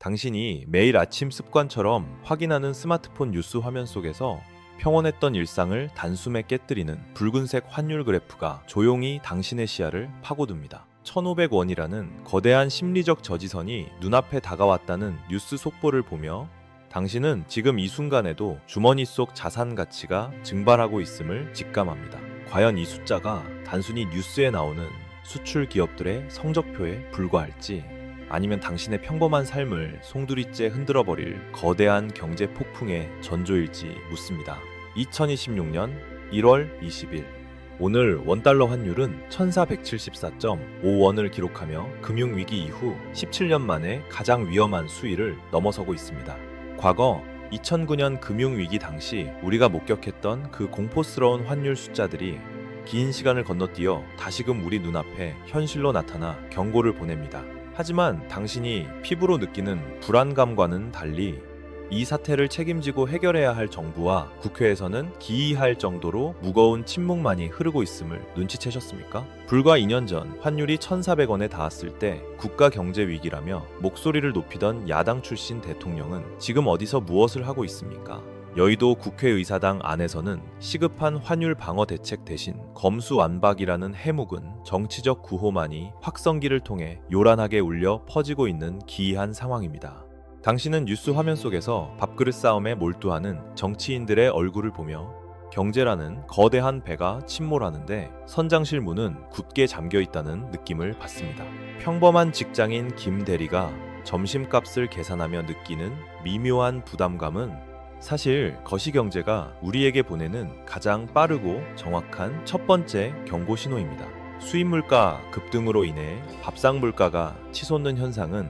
당신이 매일 아침 습관처럼 확인하는 스마트폰 뉴스 화면 속에서 평온했던 일상을 단숨에 깨뜨리는 붉은색 환율 그래프가 조용히 당신의 시야를 파고듭니다. 1500원이라는 거대한 심리적 저지선이 눈앞에 다가왔다는 뉴스 속보를 보며 당신은 지금 이 순간에도 주머니 속 자산 가치가 증발하고 있음을 직감합니다. 과연 이 숫자가 단순히 뉴스에 나오는 수출 기업들의 성적표에 불과할지, 아니면 당신의 평범한 삶을 송두리째 흔들어버릴 거대한 경제 폭풍의 전조일지 묻습니다. 2026년 1월 20일 오늘 원달러 환율은 1474.5원을 기록하며 금융위기 이후 17년 만에 가장 위험한 수위를 넘어서고 있습니다. 과거 2009년 금융위기 당시 우리가 목격했던 그 공포스러운 환율 숫자들이 긴 시간을 건너뛰어 다시금 우리 눈앞에 현실로 나타나 경고를 보냅니다. 하지만 당신이 피부로 느끼는 불안감과는 달리 이 사태를 책임지고 해결해야 할 정부와 국회에서는 기이할 정도로 무거운 침묵만이 흐르고 있음을 눈치채셨습니까? 불과 2년 전 환율이 1,400원에 닿았을 때 국가 경제 위기라며 목소리를 높이던 야당 출신 대통령은 지금 어디서 무엇을 하고 있습니까? 여의도 국회의사당 안에서는 시급한 환율 방어 대책 대신 검수완박이라는 해묵은 정치적 구호만이 확성기를 통해 요란하게 울려 퍼지고 있는 기이한 상황입니다. 당신은 뉴스 화면 속에서 밥그릇 싸움에 몰두하는 정치인들의 얼굴을 보며 경제라는 거대한 배가 침몰하는데 선장실 문은 굳게 잠겨 있다는 느낌을 받습니다. 평범한 직장인 김 대리가 점심값을 계산하며 느끼는 미묘한 부담감은 사실 거시경제가 우리에게 보내는 가장 빠르고 정확한 첫 번째 경고 신호입니다. 수입 물가 급등으로 인해 밥상 물가가 치솟는 현상은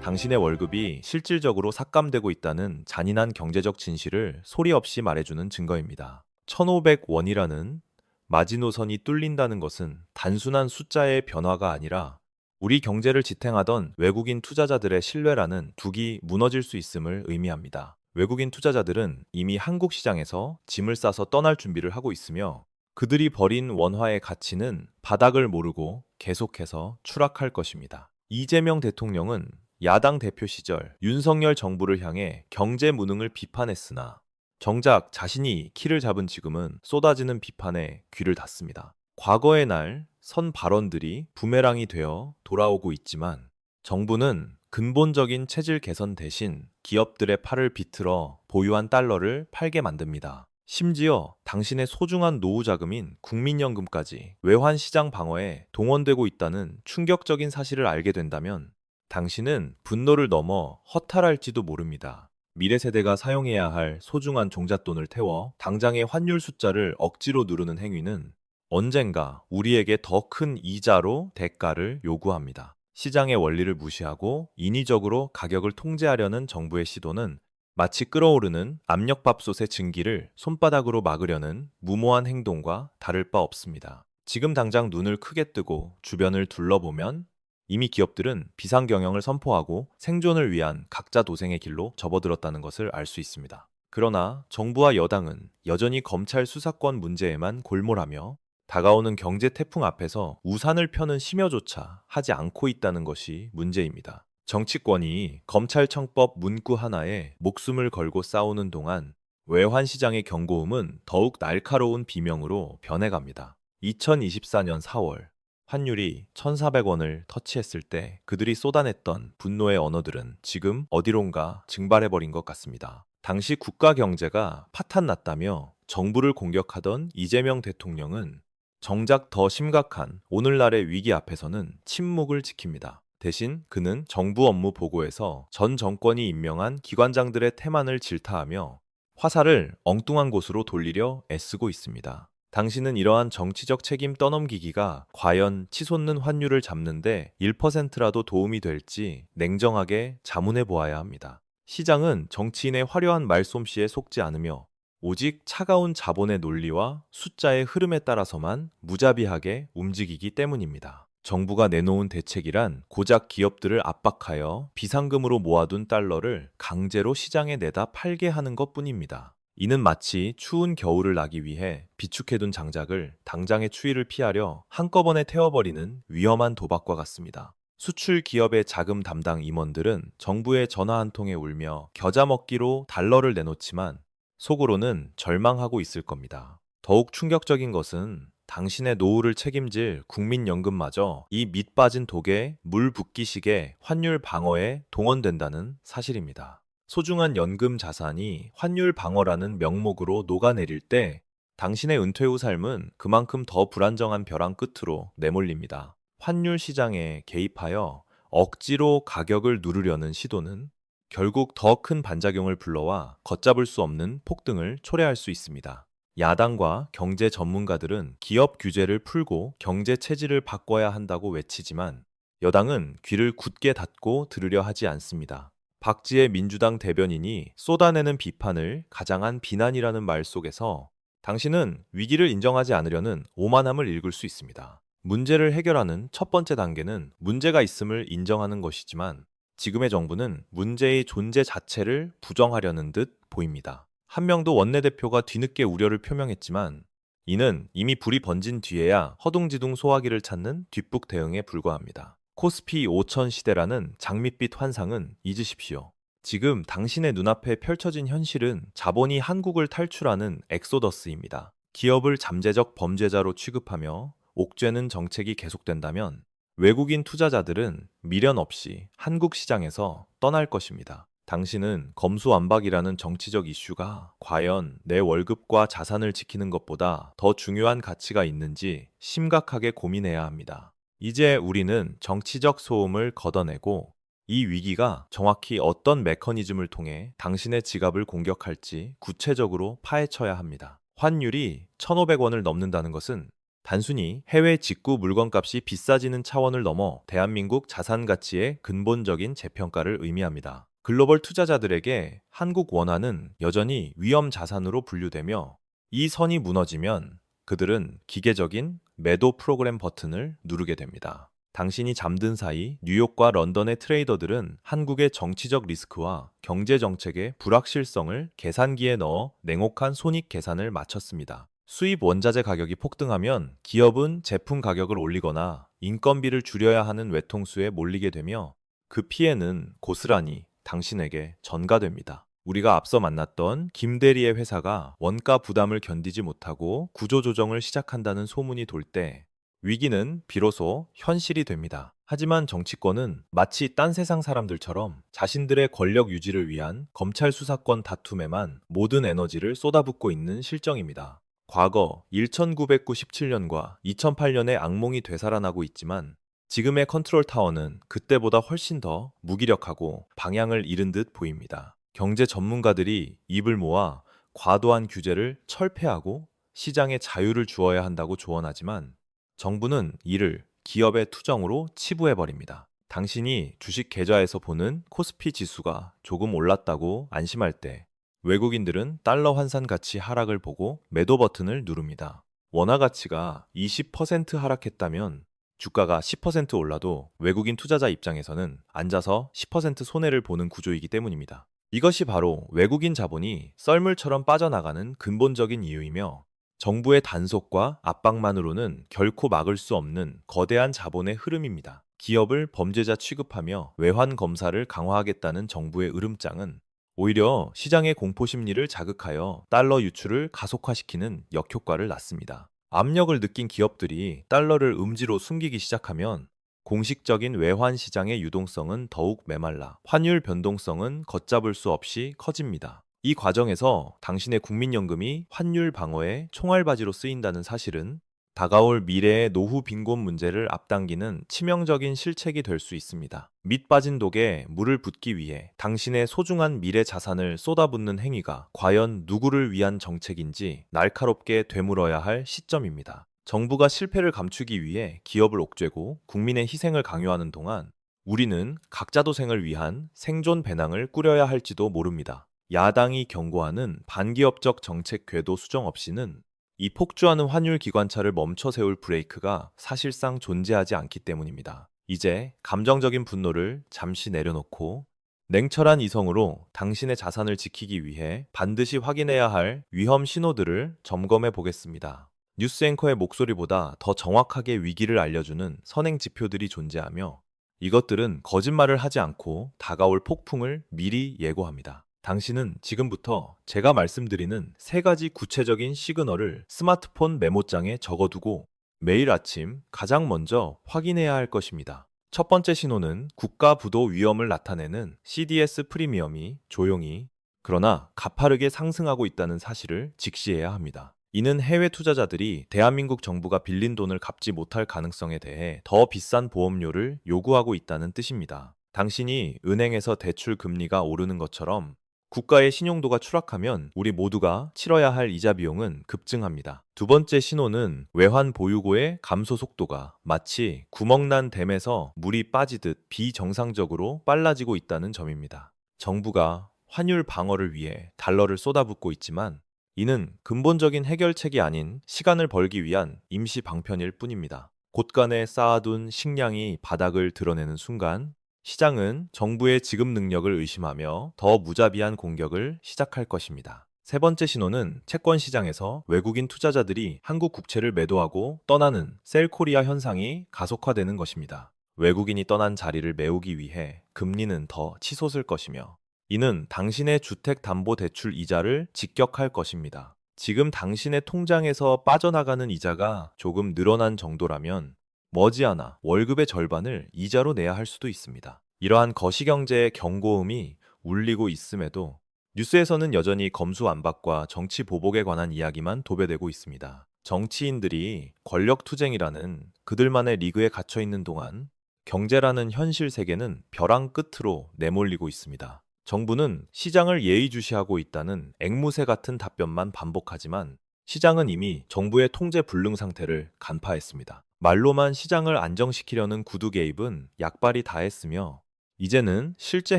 당신의 월급이 실질적으로 삭감되고 있다는 잔인한 경제적 진실을 소리 없이 말해주는 증거입니다. 1,500원이라는 마지노선이 뚫린다는 것은 단순한 숫자의 변화가 아니라 우리 경제를 지탱하던 외국인 투자자들의 신뢰라는 둑이 무너질 수 있음을 의미합니다. 외국인 투자자들은 이미 한국 시장에서 짐을 싸서 떠날 준비를 하고 있으며 그들이 버린 원화의 가치는 바닥을 모르고 계속해서 추락할 것입니다. 이재명 대통령은 야당 대표 시절 윤석열 정부를 향해 경제 무능을 비판했으나 정작 자신이 키를 잡은 지금은 쏟아지는 비판에 귀를 닫습니다. 과거의 날 선 발언들이 부메랑이 되어 돌아오고 있지만 정부는 근본적인 체질 개선 대신 기업들의 팔을 비틀어 보유한 달러를 팔게 만듭니다. 심지어 당신의 소중한 노후 자금인 국민연금까지 외환 시장 방어에 동원되고 있다는 충격적인 사실을 알게 된다면 당신은 분노를 넘어 허탈할지도 모릅니다. 미래 세대가 사용해야 할 소중한 종잣돈을 태워 당장의 환율 숫자를 억지로 누르는 행위는 언젠가 우리에게 더 큰 이자로 대가를 요구합니다. 시장의 원리를 무시하고 인위적으로 가격을 통제하려는 정부의 시도는 마치 끓어오르는 압력밥솥의 증기를 손바닥으로 막으려는 무모한 행동과 다를 바 없습니다. 지금 당장 눈을 크게 뜨고 주변을 둘러보면 이미 기업들은 비상경영을 선포하고 생존을 위한 각자 도생의 길로 접어들었다는 것을 알 수 있습니다. 그러나 정부와 여당은 여전히 검찰 수사권 문제에만 골몰하며 다가오는 경제 태풍 앞에서 우산을 펴는 심여조차 하지 않고 있다는 것이 문제입니다. 정치권이 검찰청법 문구 하나에 목숨을 걸고 싸우는 동안 외환시장의 경고음은 더욱 날카로운 비명으로 변해갑니다. 2024년 4월 환율이 1,400원을 터치했을 때 그들이 쏟아냈던 분노의 언어들은 지금 어디론가 증발해버린 것 같습니다. 당시 국가 경제가 파탄났다며 정부를 공격하던 이재명 대통령은 정작 더 심각한 오늘날의 위기 앞에서는 침묵을 지킵니다. 대신 그는 정부 업무 보고에서 전 정권이 임명한 기관장들의 태만을 질타하며 화살을 엉뚱한 곳으로 돌리려 애쓰고 있습니다. 당신은 이러한 정치적 책임 떠넘기기가 과연 치솟는 환율을 잡는데 1%라도 도움이 될지 냉정하게 자문해 보아야 합니다. 시장은 정치인의 화려한 말솜씨에 속지 않으며 오직 차가운 자본의 논리와 숫자의 흐름에 따라서만 무자비하게 움직이기 때문입니다. 정부가 내놓은 대책이란 고작 기업들을 압박하여 비상금으로 모아둔 달러를 강제로 시장에 내다 팔게 하는 것뿐입니다. 이는 마치 추운 겨울을 나기 위해 비축해둔 장작을 당장의 추위를 피하려 한꺼번에 태워버리는 위험한 도박과 같습니다. 수출 기업의 자금 담당 임원들은 정부의 전화 한 통에 울며 겨자 먹기로 달러를 내놓지만 속으로는 절망하고 있을 겁니다. 더욱 충격적인 것은 당신의 노후를 책임질 국민연금마저 이 밑 빠진 독에 물 붓기식의 환율 방어에 동원된다는 사실입니다. 소중한 연금 자산이 환율 방어라는 명목으로 녹아내릴 때 당신의 은퇴 후 삶은 그만큼 더 불안정한 벼랑 끝으로 내몰립니다. 환율 시장에 개입하여 억지로 가격을 누르려는 시도는 결국 더 큰 반작용을 불러와 걷잡을 수 없는 폭등을 초래할 수 있습니다. 야당과 경제 전문가들은 기업 규제를 풀고 경제 체질을 바꿔야 한다고 외치지만 여당은 귀를 굳게 닫고 들으려 하지 않습니다. 박지혜 민주당 대변인이 쏟아내는 비판을 가장한 비난이라는 말 속에서 당신은 위기를 인정하지 않으려는 오만함을 읽을 수 있습니다. 문제를 해결하는 첫 번째 단계는 문제가 있음을 인정하는 것이지만 지금의 정부는 문제의 존재 자체를 부정하려는 듯 보입니다. 한 명도 원내대표가 뒤늦게 우려를 표명했지만 이는 이미 불이 번진 뒤에야 허둥지둥 소화기를 찾는 뒷북 대응에 불과합니다. 코스피 5000 시대라는 장밋빛 환상은 잊으십시오. 지금 당신의 눈앞에 펼쳐진 현실은 자본이 한국을 탈출하는 엑소더스입니다. 기업을 잠재적 범죄자로 취급하며 옥죄는 정책이 계속된다면 외국인 투자자들은 미련 없이 한국 시장에서 떠날 것입니다. 당신은 검수완박이라는 정치적 이슈가 과연 내 월급과 자산을 지키는 것보다 더 중요한 가치가 있는지 심각하게 고민해야 합니다. 이제 우리는 정치적 소음을 걷어내고 이 위기가 정확히 어떤 메커니즘을 통해 당신의 지갑을 공격할지 구체적으로 파헤쳐야 합니다. 환율이 1,500원을 넘는다는 것은 단순히 해외 직구 물건값이 비싸지는 차원을 넘어 대한민국 자산 가치의 근본적인 재평가를 의미합니다. 글로벌 투자자들에게 한국 원화는 여전히 위험 자산으로 분류되며 이 선이 무너지면 그들은 기계적인 매도 프로그램 버튼을 누르게 됩니다. 당신이 잠든 사이 뉴욕과 런던의 트레이더들은 한국의 정치적 리스크와 경제 정책의 불확실성을 계산기에 넣어 냉혹한 손익 계산을 마쳤습니다. 수입 원자재 가격이 폭등하면 기업은 제품 가격을 올리거나 인건비를 줄여야 하는 외통수에 몰리게 되며 그 피해는 고스란히 당신에게 전가됩니다. 우리가 앞서 만났던 김 대리의 회사가 원가 부담을 견디지 못하고 구조조정을 시작한다는 소문이 돌 때 위기는 비로소 현실이 됩니다. 하지만 정치권은 마치 딴 세상 사람들처럼 자신들의 권력 유지를 위한 검찰 수사권 다툼에만 모든 에너지를 쏟아붓고 있는 실정입니다. 과거 1997년과 2008년의 악몽이 되살아나고 있지만 지금의 컨트롤 타워는 그때보다 훨씬 더 무기력하고 방향을 잃은 듯 보입니다. 경제 전문가들이 입을 모아 과도한 규제를 철폐하고 시장에 자유를 주어야 한다고 조언하지만 정부는 이를 기업의 투정으로 치부해버립니다. 당신이 주식 계좌에서 보는 코스피 지수가 조금 올랐다고 안심할 때 외국인들은 달러 환산 가치 하락을 보고 매도 버튼을 누릅니다. 원화 가치가 20% 하락했다면 주가가 10% 올라도 외국인 투자자 입장에서는 앉아서 10% 손해를 보는 구조이기 때문입니다. 이것이 바로 외국인 자본이 썰물처럼 빠져나가는 근본적인 이유이며 정부의 단속과 압박만으로는 결코 막을 수 없는 거대한 자본의 흐름입니다. 기업을 범죄자 취급하며 외환 검사를 강화하겠다는 정부의 으름장은 오히려 시장의 공포 심리를 자극하여 달러 유출을 가속화시키는 역효과를 낳습니다. 압력을 느낀 기업들이 달러를 음지로 숨기기 시작하면 공식적인 외환 시장의 유동성은 더욱 메말라 환율 변동성은 걷잡을 수 없이 커집니다. 이 과정에서 당신의 국민연금이 환율 방어의 총알바지로 쓰인다는 사실은 다가올 미래의 노후 빈곤 문제를 앞당기는 치명적인 실책이 될 수 있습니다. 밑 빠진 독에 물을 붓기 위해 당신의 소중한 미래 자산을 쏟아붓는 행위가 과연 누구를 위한 정책인지 날카롭게 되물어야 할 시점입니다. 정부가 실패를 감추기 위해 기업을 옥죄고 국민의 희생을 강요하는 동안 우리는 각자 도생을 위한 생존 배낭을 꾸려야 할지도 모릅니다. 야당이 경고하는 반기업적 정책 궤도 수정 없이는 이 폭주하는 환율 기관차를 멈춰 세울 브레이크가 사실상 존재하지 않기 때문입니다. 이제 감정적인 분노를 잠시 내려놓고 냉철한 이성으로 당신의 자산을 지키기 위해 반드시 확인해야 할 위험 신호들을 점검해 보겠습니다. 뉴스 앵커의 목소리보다 더 정확하게 위기를 알려주는 선행 지표들이 존재하며 이것들은 거짓말을 하지 않고 다가올 폭풍을 미리 예고합니다. 당신은 지금부터 제가 말씀드리는 세 가지 구체적인 시그널을 스마트폰 메모장에 적어두고 매일 아침 가장 먼저 확인해야 할 것입니다. 첫 번째 신호는 국가 부도 위험을 나타내는 CDS 프리미엄이 조용히 그러나 가파르게 상승하고 있다는 사실을 직시해야 합니다. 이는 해외 투자자들이 대한민국 정부가 빌린 돈을 갚지 못할 가능성에 대해 더 비싼 보험료를 요구하고 있다는 뜻입니다. 당신이 은행에서 대출 금리가 오르는 것처럼 국가의 신용도가 추락하면 우리 모두가 치러야 할 이자 비용은 급증합니다. 두 번째 신호는 외환 보유고의 감소 속도가 마치 구멍난 댐에서 물이 빠지듯 비정상적으로 빨라지고 있다는 점입니다. 정부가 환율 방어를 위해 달러를 쏟아붓고 있지만 이는 근본적인 해결책이 아닌 시간을 벌기 위한 임시 방편일 뿐입니다. 곳간에 쌓아둔 식량이 바닥을 드러내는 순간 시장은 정부의 지급 능력을 의심하며 더 무자비한 공격을 시작할 것입니다. 세 번째 신호는 채권 시장에서 외국인 투자자들이 한국 국채를 매도하고 떠나는 셀코리아 현상이 가속화되는 것입니다. 외국인이 떠난 자리를 메우기 위해 금리는 더 치솟을 것이며 이는 당신의 주택담보대출 이자를 직격할 것입니다. 지금 당신의 통장에서 빠져나가는 이자가 조금 늘어난 정도라면 머지않아 월급의 절반을 이자로 내야 할 수도 있습니다. 이러한 거시경제의 경고음이 울리고 있음에도 뉴스에서는 여전히 검수완박과 정치 보복에 관한 이야기만 도배되고 있습니다. 정치인들이 권력투쟁이라는 그들만의 리그에 갇혀 있는 동안 경제라는 현실 세계는 벼랑 끝으로 내몰리고 있습니다. 정부는 시장을 예의주시하고 있다는 앵무새 같은 답변만 반복하지만 시장은 이미 정부의 통제 불능 상태를 간파했습니다. 말로만 시장을 안정시키려는 구두 개입은 약발이 다했으며 이제는 실제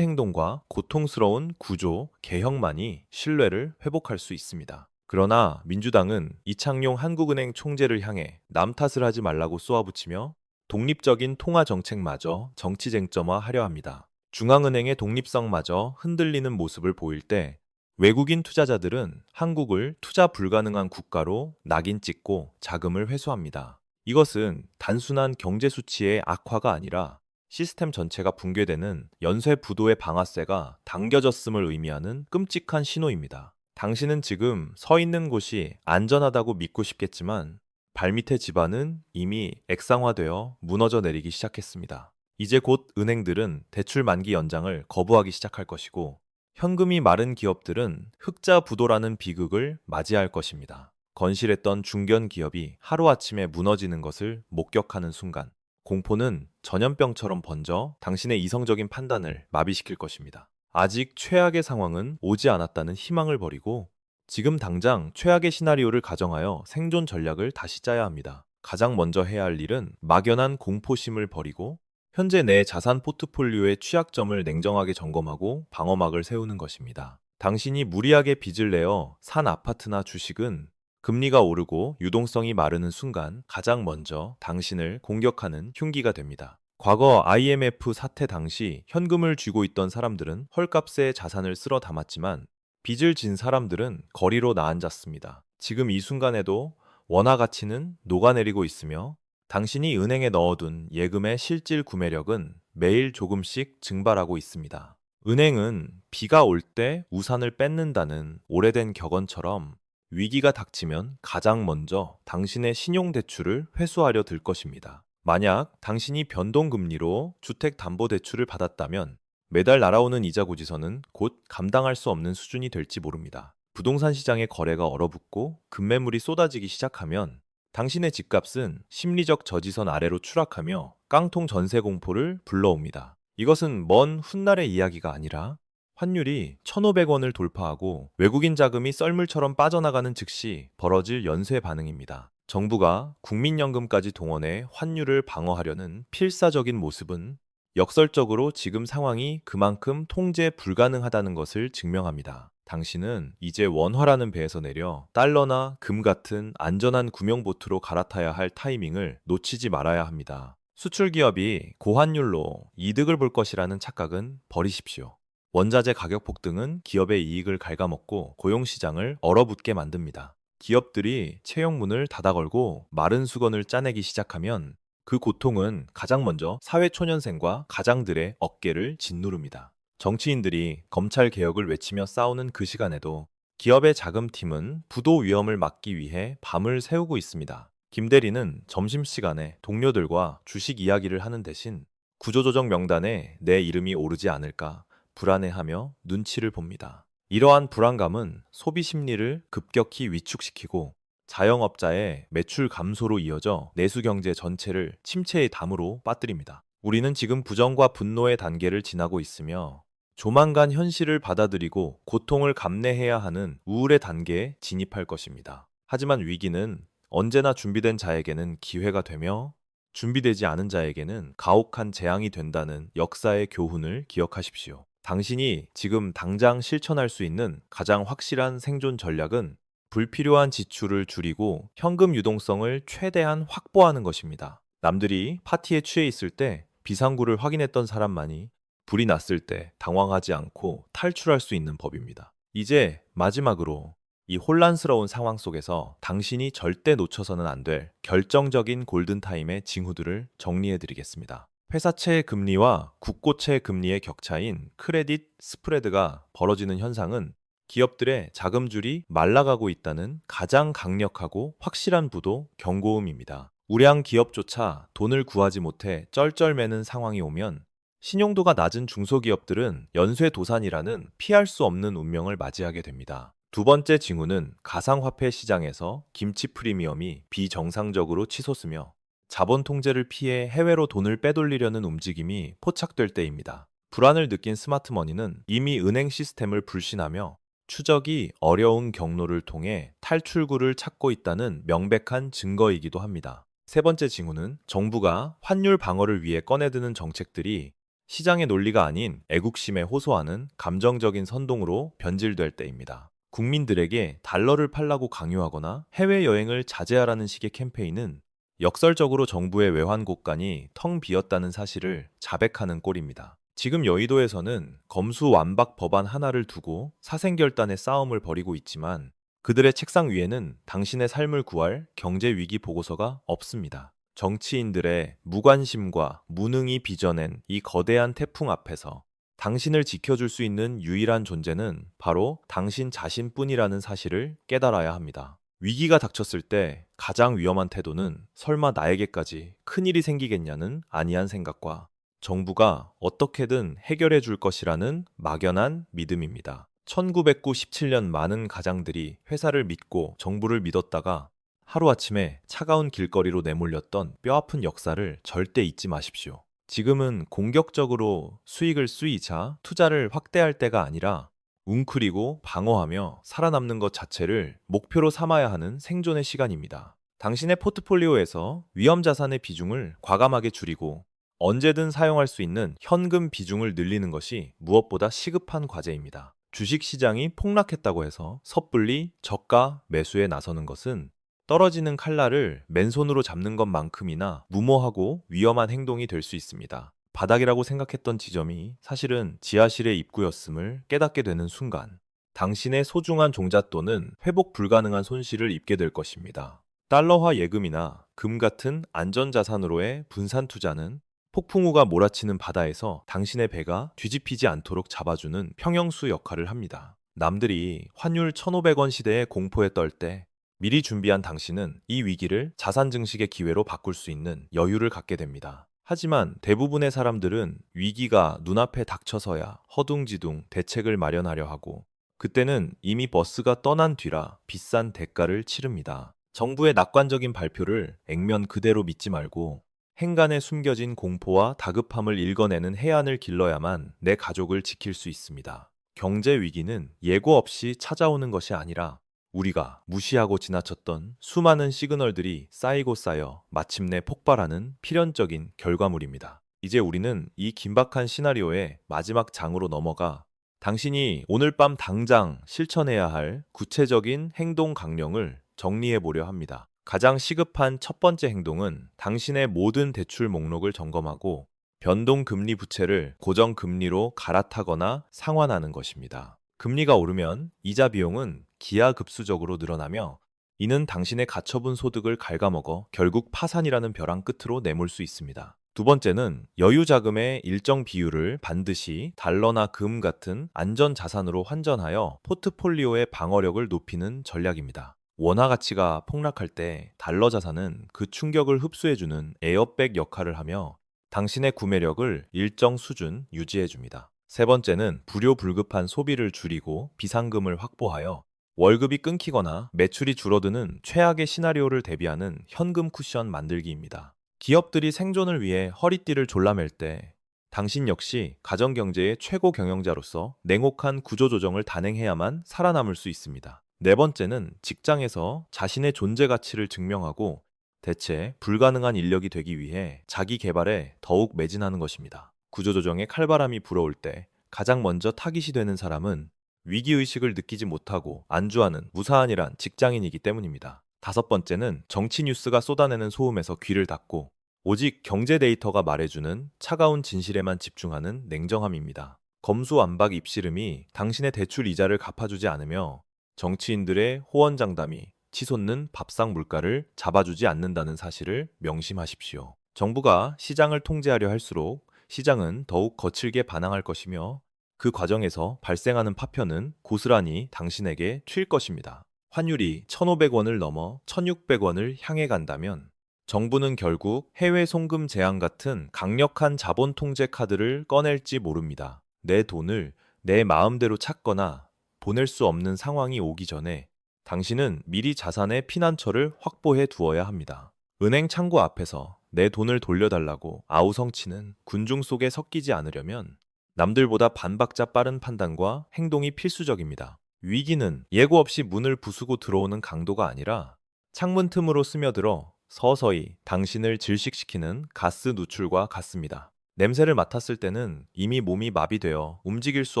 행동과 고통스러운 구조, 개혁만이 신뢰를 회복할 수 있습니다. 그러나 민주당은 이창용 한국은행 총재를 향해 남 탓을 하지 말라고 쏘아붙이며 독립적인 통화 정책마저 정치 쟁점화하려 합니다. 중앙은행의 독립성마저 흔들리는 모습을 보일 때 외국인 투자자들은 한국을 투자 불가능한 국가로 낙인 찍고 자금을 회수합니다. 이것은 단순한 경제 수치의 악화가 아니라 시스템 전체가 붕괴되는 연쇄 부도의 방아쇠가 당겨졌음을 의미하는 끔찍한 신호입니다. 당신은 지금 서 있는 곳이 안전하다고 믿고 싶겠지만 발밑의 지반은 이미 액상화되어 무너져 내리기 시작했습니다. 이제 곧 은행들은 대출 만기 연장을 거부하기 시작할 것이고 현금이 마른 기업들은 흑자 부도라는 비극을 맞이할 것입니다. 건실했던 중견 기업이 하루아침에 무너지는 것을 목격하는 순간 공포는 전염병처럼 번져 당신의 이성적인 판단을 마비시킬 것입니다. 아직 최악의 상황은 오지 않았다는 희망을 버리고 지금 당장 최악의 시나리오를 가정하여 생존 전략을 다시 짜야 합니다. 가장 먼저 해야 할 일은 막연한 공포심을 버리고 현재 내 자산 포트폴리오의 취약점을 냉정하게 점검하고 방어막을 세우는 것입니다. 당신이 무리하게 빚을 내어 산 아파트나 주식은 금리가 오르고 유동성이 마르는 순간 가장 먼저 당신을 공격하는 흉기가 됩니다. 과거 IMF 사태 당시 현금을 쥐고 있던 사람들은 헐값에 자산을 쓸어 담았지만 빚을 진 사람들은 거리로 나앉았습니다. 지금 이 순간에도 원화 가치는 녹아내리고 있으며 당신이 은행에 넣어둔 예금의 실질 구매력은 매일 조금씩 증발하고 있습니다. 은행은 비가 올 때 우산을 뺏는다는 오래된 격언처럼 위기가 닥치면 가장 먼저 당신의 신용대출을 회수하려 들 것입니다. 만약 당신이 변동금리로 주택담보대출을 받았다면 매달 날아오는 이자 고지서는 곧 감당할 수 없는 수준이 될지 모릅니다. 부동산 시장의 거래가 얼어붙고 급매물이 쏟아지기 시작하면 당신의 집값은 심리적 저지선 아래로 추락하며 깡통 전세 공포를 불러옵니다. 이것은 먼 훗날의 이야기가 아니라 환율이 1,500원을 돌파하고 외국인 자금이 썰물처럼 빠져나가는 즉시 벌어질 연쇄 반응입니다. 정부가 국민연금까지 동원해 환율을 방어하려는 필사적인 모습은 역설적으로 지금 상황이 그만큼 통제 불가능하다는 것을 증명합니다. 당신은 이제 원화라는 배에서 내려 달러나 금 같은 안전한 구명보트로 갈아타야 할 타이밍을 놓치지 말아야 합니다. 수출 기업이 고환율로 이득을 볼 것이라는 착각은 버리십시오. 원자재 가격 폭등은 기업의 이익을 갉아먹고 고용시장을 얼어붙게 만듭니다. 기업들이 채용문을 닫아 걸고 마른 수건을 짜내기 시작하면 그 고통은 가장 먼저 사회초년생과 가장들의 어깨를 짓누릅니다. 정치인들이 검찰 개혁을 외치며 싸우는 그 시간에도 기업의 자금팀은 부도 위험을 막기 위해 밤을 새우고 있습니다. 김 대리는 점심시간에 동료들과 주식 이야기를 하는 대신 구조조정 명단에 내 이름이 오르지 않을까 불안해하며 눈치를 봅니다. 이러한 불안감은 소비 심리를 급격히 위축시키고 자영업자의 매출 감소로 이어져 내수 경제 전체를 침체의 담으로 빠뜨립니다. 우리는 지금 부정과 분노의 단계를 지나고 있으며 조만간 현실을 받아들이고 고통을 감내해야 하는 우울의 단계에 진입할 것입니다. 하지만 위기는 언제나 준비된 자에게는 기회가 되며 준비되지 않은 자에게는 가혹한 재앙이 된다는 역사의 교훈을 기억하십시오. 당신이 지금 당장 실천할 수 있는 가장 확실한 생존 전략은 불필요한 지출을 줄이고 현금 유동성을 최대한 확보하는 것입니다. 남들이 파티에 취해 있을 때 비상구를 확인했던 사람만이 불이 났을 때 당황하지 않고 탈출할 수 있는 법입니다. 이제 마지막으로 이 혼란스러운 상황 속에서 당신이 절대 놓쳐서는 안 될 결정적인 골든타임의 징후들을 정리해 드리겠습니다. 회사채 금리와 국고채 금리의 격차인 크레딧 스프레드가 벌어지는 현상은 기업들의 자금줄이 말라가고 있다는 가장 강력하고 확실한 부도 경고음입니다. 우량 기업조차 돈을 구하지 못해 쩔쩔매는 상황이 오면 신용도가 낮은 중소기업들은 연쇄도산이라는 피할 수 없는 운명을 맞이하게 됩니다. 두 번째 징후는 가상화폐 시장에서 김치 프리미엄이 비정상적으로 치솟으며 자본 통제를 피해 해외로 돈을 빼돌리려는 움직임이 포착될 때입니다. 불안을 느낀 스마트머니는 이미 은행 시스템을 불신하며 추적이 어려운 경로를 통해 탈출구를 찾고 있다는 명백한 증거이기도 합니다. 세 번째 징후는 정부가 환율 방어를 위해 꺼내드는 정책들이 시장의 논리가 아닌 애국심에 호소하는 감정적인 선동으로 변질될 때입니다. 국민들에게 달러를 팔라고 강요하거나 해외여행을 자제하라는 식의 캠페인은 역설적으로 정부의 외환 곳간이 텅 비었다는 사실을 자백하는 꼴입니다. 지금 여의도에서는 검수완박 법안 하나를 두고 사생결단의 싸움을 벌이고 있지만 그들의 책상 위에는 당신의 삶을 구할 경제위기 보고서가 없습니다. 정치인들의 무관심과 무능이 빚어낸 이 거대한 태풍 앞에서 당신을 지켜줄 수 있는 유일한 존재는 바로 당신 자신뿐이라는 사실을 깨달아야 합니다. 위기가 닥쳤을 때 가장 위험한 태도는 설마 나에게까지 큰일이 생기겠냐는 안이한 생각과 정부가 어떻게든 해결해 줄 것이라는 막연한 믿음입니다. 1997년 많은 가장들이 회사를 믿고 정부를 믿었다가 하루아침에 차가운 길거리로 내몰렸던 뼈아픈 역사를 절대 잊지 마십시오. 지금은 공격적으로 수익을 쑤이자 투자를 확대할 때가 아니라 웅크리고 방어하며 살아남는 것 자체를 목표로 삼아야 하는 생존의 시간입니다. 당신의 포트폴리오에서 위험 자산의 비중을 과감하게 줄이고 언제든 사용할 수 있는 현금 비중을 늘리는 것이 무엇보다 시급한 과제입니다. 주식 시장이 폭락했다고 해서 섣불리 저가 매수에 나서는 것은 떨어지는 칼날을 맨손으로 잡는 것만큼이나 무모하고 위험한 행동이 될 수 있습니다. 바닥이라고 생각했던 지점이 사실은 지하실의 입구였음을 깨닫게 되는 순간 당신의 소중한 종잣돈은 회복 불가능한 손실을 입게 될 것입니다. 달러화 예금이나 금 같은 안전자산으로의 분산 투자는 폭풍우가 몰아치는 바다에서 당신의 배가 뒤집히지 않도록 잡아주는 평형수 역할을 합니다. 남들이 환율 1,500원 시대에 공포에 떨 때 미리 준비한 당신은 이 위기를 자산 증식의 기회로 바꿀 수 있는 여유를 갖게 됩니다. 하지만 대부분의 사람들은 위기가 눈앞에 닥쳐서야 허둥지둥 대책을 마련하려 하고 그때는 이미 버스가 떠난 뒤라 비싼 대가를 치릅니다. 정부의 낙관적인 발표를 액면 그대로 믿지 말고 행간에 숨겨진 공포와 다급함을 읽어내는 해안을 길러야만 내 가족을 지킬 수 있습니다. 경제 위기는 예고 없이 찾아오는 것이 아니라 우리가 무시하고 지나쳤던 수많은 시그널들이 쌓이고 쌓여 마침내 폭발하는 필연적인 결과물입니다. 이제 우리는 이 긴박한 시나리오의 마지막 장으로 넘어가 당신이 오늘 밤 당장 실천해야 할 구체적인 행동 강령을 정리해 보려 합니다. 가장 시급한 첫 번째 행동은 당신의 모든 대출 목록을 점검하고 변동금리 부채를 고정금리로 갈아타거나 상환하는 것입니다. 금리가 오르면 이자 비용은 기하급수적으로 늘어나며 이는 당신의 가처분 소득을 갉아먹어 결국 파산이라는 벼랑 끝으로 내몰 수 있습니다. 두 번째는 여유 자금의 일정 비율을 반드시 달러나 금 같은 안전 자산으로 환전하여 포트폴리오의 방어력을 높이는 전략입니다. 원화 가치가 폭락할 때 달러 자산은 그 충격을 흡수해주는 에어백 역할을 하며 당신의 구매력을 일정 수준 유지해줍니다. 세 번째는 불효불급한 소비를 줄이고 비상금을 확보하여 월급이 끊기거나 매출이 줄어드는 최악의 시나리오를 대비하는 현금 쿠션 만들기입니다. 기업들이 생존을 위해 허리띠를 졸라맬 때 당신 역시 가정경제의 최고 경영자로서 냉혹한 구조조정을 단행해야만 살아남을 수 있습니다. 네 번째는 직장에서 자신의 존재 가치를 증명하고 대체 불가능한 인력이 되기 위해 자기 개발에 더욱 매진하는 것입니다. 구조조정의 칼바람이 불어올 때 가장 먼저 타깃이 되는 사람은 위기의식을 느끼지 못하고 안주하는 무사안이란 직장인이기 때문입니다. 다섯 번째는 정치 뉴스가 쏟아내는 소음에서 귀를 닫고 오직 경제 데이터가 말해주는 차가운 진실에만 집중하는 냉정함입니다. 검수완박 입씨름이 당신의 대출 이자를 갚아주지 않으며 정치인들의 호언장담이 치솟는 밥상 물가를 잡아주지 않는다는 사실을 명심하십시오. 정부가 시장을 통제하려 할수록 시장은 더욱 거칠게 반항할 것이며 그 과정에서 발생하는 파편은 고스란히 당신에게 튈 것입니다. 환율이 1,500원을 넘어 1,600원을 향해 간다면 정부는 결국 해외 송금 제한 같은 강력한 자본 통제 카드를 꺼낼지 모릅니다. 내 돈을 내 마음대로 찾거나 보낼 수 없는 상황이 오기 전에 당신은 미리 자산의 피난처를 확보해 두어야 합니다. 은행 창구 앞에서 내 돈을 돌려달라고 아우성치는 군중 속에 섞이지 않으려면 남들보다 반박자 빠른 판단과 행동이 필수적입니다. 위기는 예고 없이 문을 부수고 들어오는 강도가 아니라 창문 틈으로 스며들어 서서히 당신을 질식시키는 가스 누출과 같습니다. 냄새를 맡았을 때는 이미 몸이 마비되어 움직일 수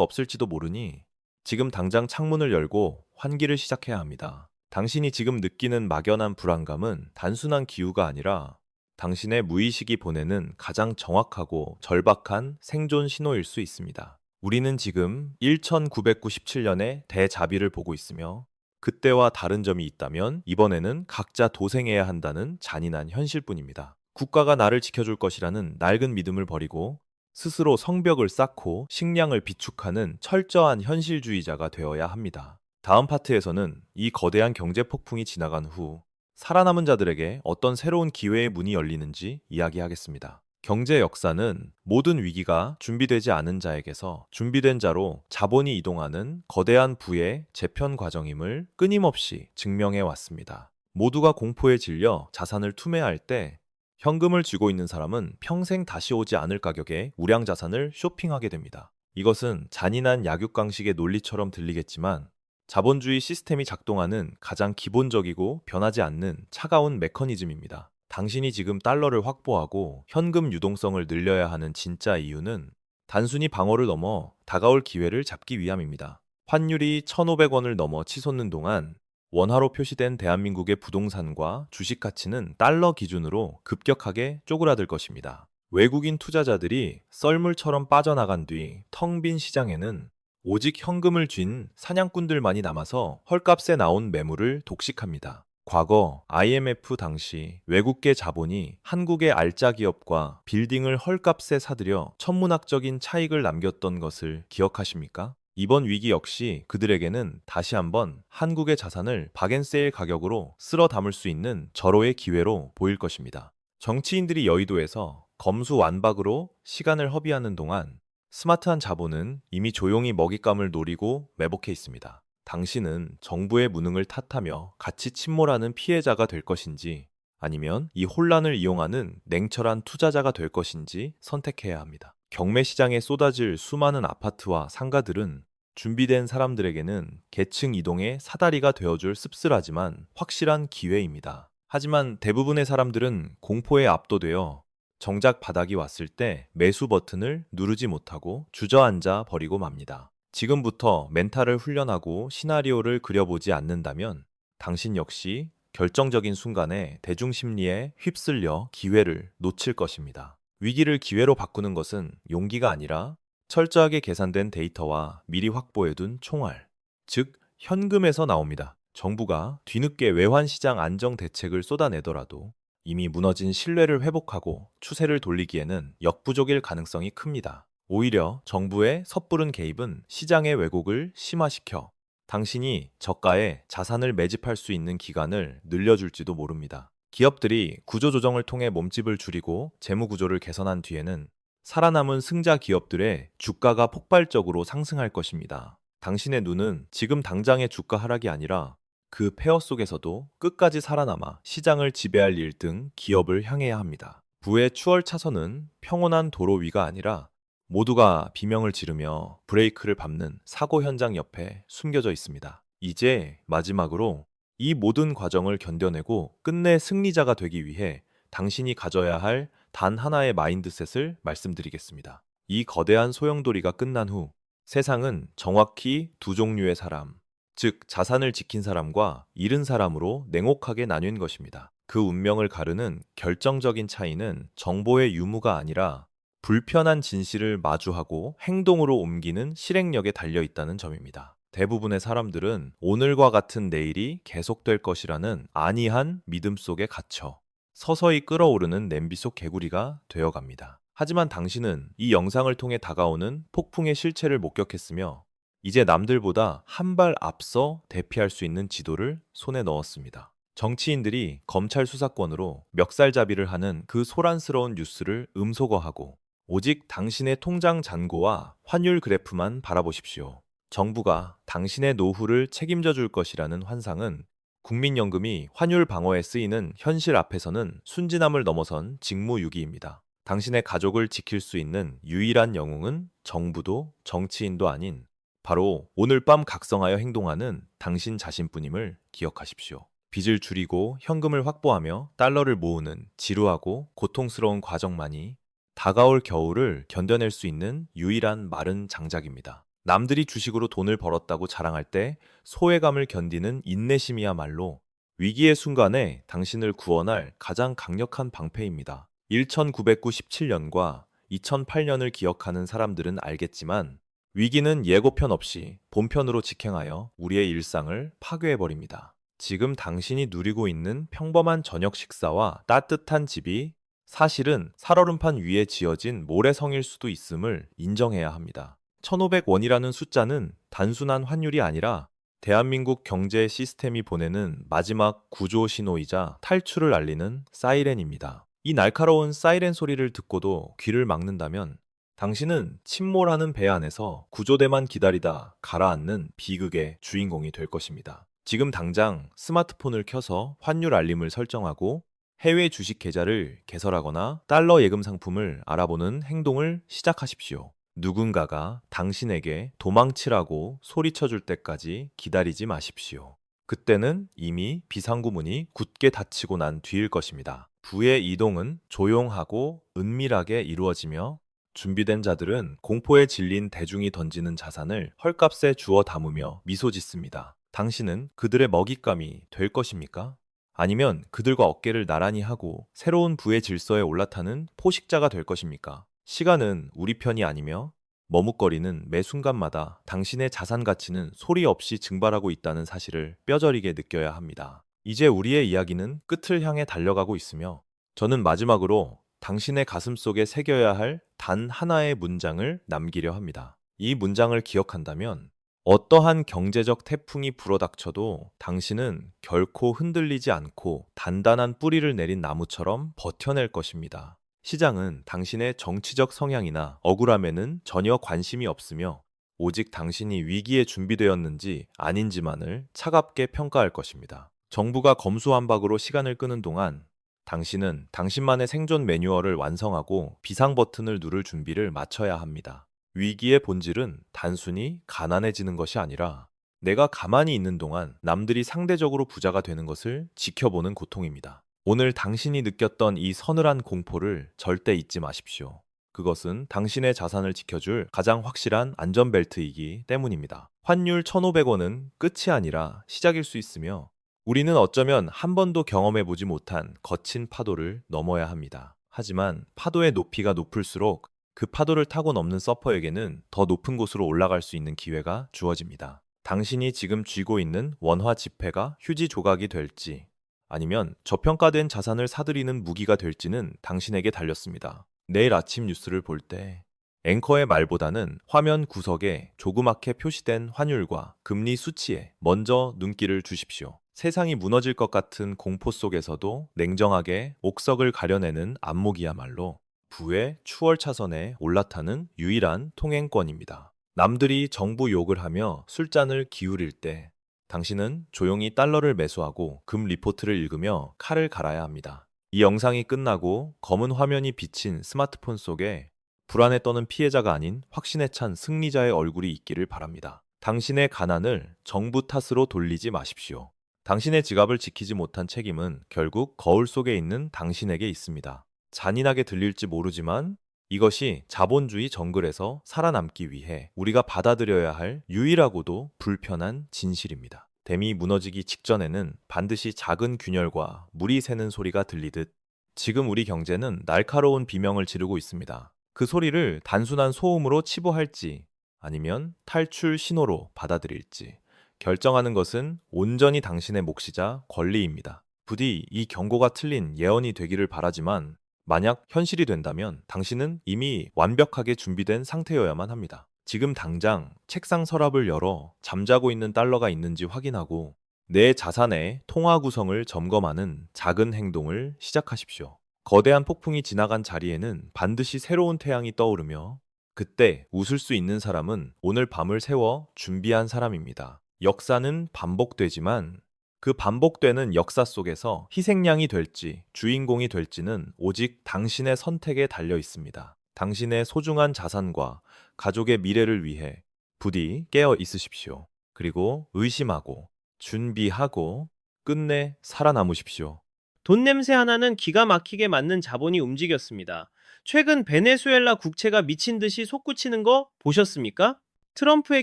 없을지도 모르니 지금 당장 창문을 열고 환기를 시작해야 합니다. 당신이 지금 느끼는 막연한 불안감은 단순한 기후가 아니라 당신의 무의식이 보내는 가장 정확하고 절박한 생존 신호일 수 있습니다. 우리는 지금 1997년의 대자비를 보고 있으며 그때와 다른 점이 있다면 이번에는 각자 도생해야 한다는 잔인한 현실뿐입니다. 국가가 나를 지켜줄 것이라는 낡은 믿음을 버리고 스스로 성벽을 쌓고 식량을 비축하는 철저한 현실주의자가 되어야 합니다. 다음 파트에서는 이 거대한 경제 폭풍이 지나간 후 살아남은 자들에게 어떤 새로운 기회의 문이 열리는지 이야기하겠습니다. 경제 역사는 모든 위기가 준비되지 않은 자에게서 준비된 자로 자본이 이동하는 거대한 부의 재편 과정임을 끊임없이 증명해 왔습니다. 모두가 공포에 질려 자산을 투매할 때 현금을 쥐고 있는 사람은 평생 다시 오지 않을 가격에 우량 자산을 쇼핑하게 됩니다. 이것은 잔인한 약육강식의 논리처럼 들리겠지만 자본주의 시스템이 작동하는 가장 기본적이고 변하지 않는 차가운 메커니즘입니다. 당신이 지금 달러를 확보하고 현금 유동성을 늘려야 하는 진짜 이유는 단순히 방어를 넘어 다가올 기회를 잡기 위함입니다. 환율이 1,500원을 넘어 치솟는 동안 원화로 표시된 대한민국의 부동산과 주식 가치는 달러 기준으로 급격하게 쪼그라들 것입니다. 외국인 투자자들이 썰물처럼 빠져나간 뒤 텅 빈 시장에는 오직 현금을 쥔 사냥꾼들만이 남아서 헐값에 나온 매물을 독식합니다. 과거 IMF 당시 외국계 자본이 한국의 알짜 기업과 빌딩을 헐값에 사들여 천문학적인 차익을 남겼던 것을 기억하십니까? 이번 위기 역시 그들에게는 다시 한번 한국의 자산을 박앤세일 가격으로 쓸어 담을 수 있는 절호의 기회로 보일 것입니다. 정치인들이 여의도에서 검수완박으로 시간을 허비하는 동안 스마트한 자본은 이미 조용히 먹잇감을 노리고 매복해 있습니다. 당신은 정부의 무능을 탓하며 같이 침몰하는 피해자가 될 것인지 아니면 이 혼란을 이용하는 냉철한 투자자가 될 것인지 선택해야 합니다. 경매 시장에 쏟아질 수많은 아파트와 상가들은 준비된 사람들에게는 계층 이동의 사다리가 되어줄 씁쓸하지만 확실한 기회입니다. 하지만 대부분의 사람들은 공포에 압도되어 정작 바닥이 왔을 때 매수 버튼을 누르지 못하고 주저앉아 버리고 맙니다. 지금부터 멘탈을 훈련하고 시나리오를 그려보지 않는다면 당신 역시 결정적인 순간에 대중심리에 휩쓸려 기회를 놓칠 것입니다. 위기를 기회로 바꾸는 것은 용기가 아니라 철저하게 계산된 데이터와 미리 확보해둔 총알, 즉 현금에서 나옵니다. 정부가 뒤늦게 외환시장 안정 대책을 쏟아내더라도 이미 무너진 신뢰를 회복하고 추세를 돌리기에는 역부족일 가능성이 큽니다. 오히려 정부의 섣부른 개입은 시장의 왜곡을 심화시켜 당신이 저가에 자산을 매집할 수 있는 기간을 늘려줄지도 모릅니다. 기업들이 구조조정을 통해 몸집을 줄이고 재무 구조를 개선한 뒤에는 살아남은 승자 기업들의 주가가 폭발적으로 상승할 것입니다. 당신의 눈은 지금 당장의 주가 하락이 아니라 그 폐허 속에서도 끝까지 살아남아 시장을 지배할 일 등 기업을 향해야 합니다. 부의 추월 차선은 평온한 도로 위가 아니라 모두가 비명을 지르며 브레이크를 밟는 사고 현장 옆에 숨겨져 있습니다. 이제 마지막으로 이 모든 과정을 견뎌내고 끝내 승리자가 되기 위해 당신이 가져야 할 단 하나의 마인드셋을 말씀드리겠습니다. 이 거대한 소용돌이가 끝난 후 세상은 정확히 두 종류의 사람, 즉 자산을 지킨 사람과 잃은 사람으로 냉혹하게 나뉜 것입니다. 그 운명을 가르는 결정적인 차이는 정보의 유무가 아니라 불편한 진실을 마주하고 행동으로 옮기는 실행력에 달려 있다는 점입니다. 대부분의 사람들은 오늘과 같은 내일이 계속될 것이라는 안이한 믿음 속에 갇혀 서서히 끓어오르는 냄비 속 개구리가 되어갑니다. 하지만 당신은 이 영상을 통해 다가오는 폭풍의 실체를 목격했으며 이제 남들보다 한 발 앞서 대피할 수 있는 지도를 손에 넣었습니다. 정치인들이 검찰 수사권으로 멱살잡이를 하는 그 소란스러운 뉴스를 음소거하고 오직 당신의 통장 잔고와 환율 그래프만 바라보십시오. 정부가 당신의 노후를 책임져 줄 것이라는 환상은 국민연금이 환율 방어에 쓰이는 현실 앞에서는 순진함을 넘어선 직무유기입니다. 당신의 가족을 지킬 수 있는 유일한 영웅은 정부도 정치인도 아닌 바로 오늘 밤 각성하여 행동하는 당신 자신뿐임을 기억하십시오. 빚을 줄이고 현금을 확보하며 달러를 모으는 지루하고 고통스러운 과정만이 다가올 겨울을 견뎌낼 수 있는 유일한 마른 장작입니다. 남들이 주식으로 돈을 벌었다고 자랑할 때 소외감을 견디는 인내심이야말로 위기의 순간에 당신을 구원할 가장 강력한 방패입니다. 1997년과 2008년을 기억하는 사람들은 알겠지만 위기는 예고편 없이 본편으로 직행하여 우리의 일상을 파괴해버립니다. 지금 당신이 누리고 있는 평범한 저녁 식사와 따뜻한 집이 사실은 살얼음판 위에 지어진 모래성일 수도 있음을 인정해야 합니다. 1,500원이라는 숫자는 단순한 환율이 아니라 대한민국 경제 시스템이 보내는 마지막 구조 신호이자 탈출을 알리는 사이렌입니다. 이 날카로운 사이렌 소리를 듣고도 귀를 막는다면 당신은 침몰하는 배 안에서 구조대만 기다리다 가라앉는 비극의 주인공이 될 것입니다. 지금 당장 스마트폰을 켜서 환율 알림을 설정하고 해외 주식 계좌를 개설하거나 달러 예금 상품을 알아보는 행동을 시작하십시오. 누군가가 당신에게 도망치라고 소리쳐줄 때까지 기다리지 마십시오. 그때는 이미 비상구 문이 굳게 닫히고 난 뒤일 것입니다. 부의 이동은 조용하고 은밀하게 이루어지며 준비된 자들은 공포에 질린 대중이 던지는 자산을 헐값에 주워 담으며 미소 짓습니다. 당신은 그들의 먹잇감이 될 것입니까? 아니면 그들과 어깨를 나란히 하고 새로운 부의 질서에 올라타는 포식자가 될 것입니까? 시간은 우리 편이 아니며 머뭇거리는 매 순간마다 당신의 자산 가치는 소리 없이 증발하고 있다는 사실을 뼈저리게 느껴야 합니다. 이제 우리의 이야기는 끝을 향해 달려가고 있으며 저는 마지막으로 당신의 가슴 속에 새겨야 할 단 하나의 문장을 남기려 합니다. 이 문장을 기억한다면 어떠한 경제적 태풍이 불어닥쳐도 당신은 결코 흔들리지 않고 단단한 뿌리를 내린 나무처럼 버텨낼 것입니다. 시장은 당신의 정치적 성향이나 억울함에는 전혀 관심이 없으며 오직 당신이 위기에 준비되었는지 아닌지만을 차갑게 평가할 것입니다. 정부가 검수완박으로 시간을 끄는 동안 당신은 당신만의 생존 매뉴얼을 완성하고 비상 버튼을 누를 준비를 마쳐야 합니다. 위기의 본질은 단순히 가난해지는 것이 아니라 내가 가만히 있는 동안 남들이 상대적으로 부자가 되는 것을 지켜보는 고통입니다. 오늘 당신이 느꼈던 이 서늘한 공포를 절대 잊지 마십시오. 그것은 당신의 자산을 지켜줄 가장 확실한 안전벨트이기 때문입니다. 환율 1,500원은 끝이 아니라 시작일 수 있으며 우리는 어쩌면 한 번도 경험해보지 못한 거친 파도를 넘어야 합니다. 하지만 파도의 높이가 높을수록 그 파도를 타고 넘는 서퍼에게는 더 높은 곳으로 올라갈 수 있는 기회가 주어집니다. 당신이 지금 쥐고 있는 원화 지폐가 휴지 조각이 될지, 아니면 저평가된 자산을 사들이는 무기가 될지는 당신에게 달렸습니다. 내일 아침 뉴스를 볼 때 앵커의 말보다는 화면 구석에 조그맣게 표시된 환율과 금리 수치에 먼저 눈길을 주십시오. 세상이 무너질 것 같은 공포 속에서도 냉정하게 옥석을 가려내는 안목이야말로 부의 추월 차선에 올라타는 유일한 통행권입니다. 남들이 정부 욕을 하며 술잔을 기울일 때 당신은 조용히 달러를 매수하고 금 리포트를 읽으며 칼을 갈아야 합니다. 이 영상이 끝나고 검은 화면이 비친 스마트폰 속에 불안에 떠는 피해자가 아닌 확신에 찬 승리자의 얼굴이 있기를 바랍니다. 당신의 가난을 정부 탓으로 돌리지 마십시오. 당신의 지갑을 지키지 못한 책임은 결국 거울 속에 있는 당신에게 있습니다. 잔인하게 들릴지 모르지만 이것이 자본주의 정글에서 살아남기 위해 우리가 받아들여야 할 유일하고도 불편한 진실입니다. 댐이 무너지기 직전에는 반드시 작은 균열과 물이 새는 소리가 들리듯 지금 우리 경제는 날카로운 비명을 지르고 있습니다. 그 소리를 단순한 소음으로 치부할지 아니면 탈출 신호로 받아들일지 결정하는 것은 온전히 당신의 몫이자 권리입니다. 부디 이 경고가 틀린 예언이 되기를 바라지만 만약 현실이 된다면 당신은 이미 완벽하게 준비된 상태여야만 합니다. 지금 당장 책상 서랍을 열어 잠자고 있는 달러가 있는지 확인하고 내 자산의 통화 구성을 점검하는 작은 행동을 시작하십시오. 거대한 폭풍이 지나간 자리에는 반드시 새로운 태양이 떠오르며 그때 웃을 수 있는 사람은 오늘 밤을 세워 준비한 사람입니다. 역사는 반복되지만 그 반복되는 역사 속에서 희생양이 될지 주인공이 될지는 오직 당신의 선택에 달려 있습니다. 당신의 소중한 자산과 가족의 미래를 위해 부디 깨어 있으십시오. 그리고 의심하고 준비하고 끝내 살아남으십시오. 돈 냄새 하나는 기가 막히게 맞는 자본이 움직였습니다. 최근 베네수엘라 국채가 미친 듯이 솟구치는 거 보셨습니까? 트럼프의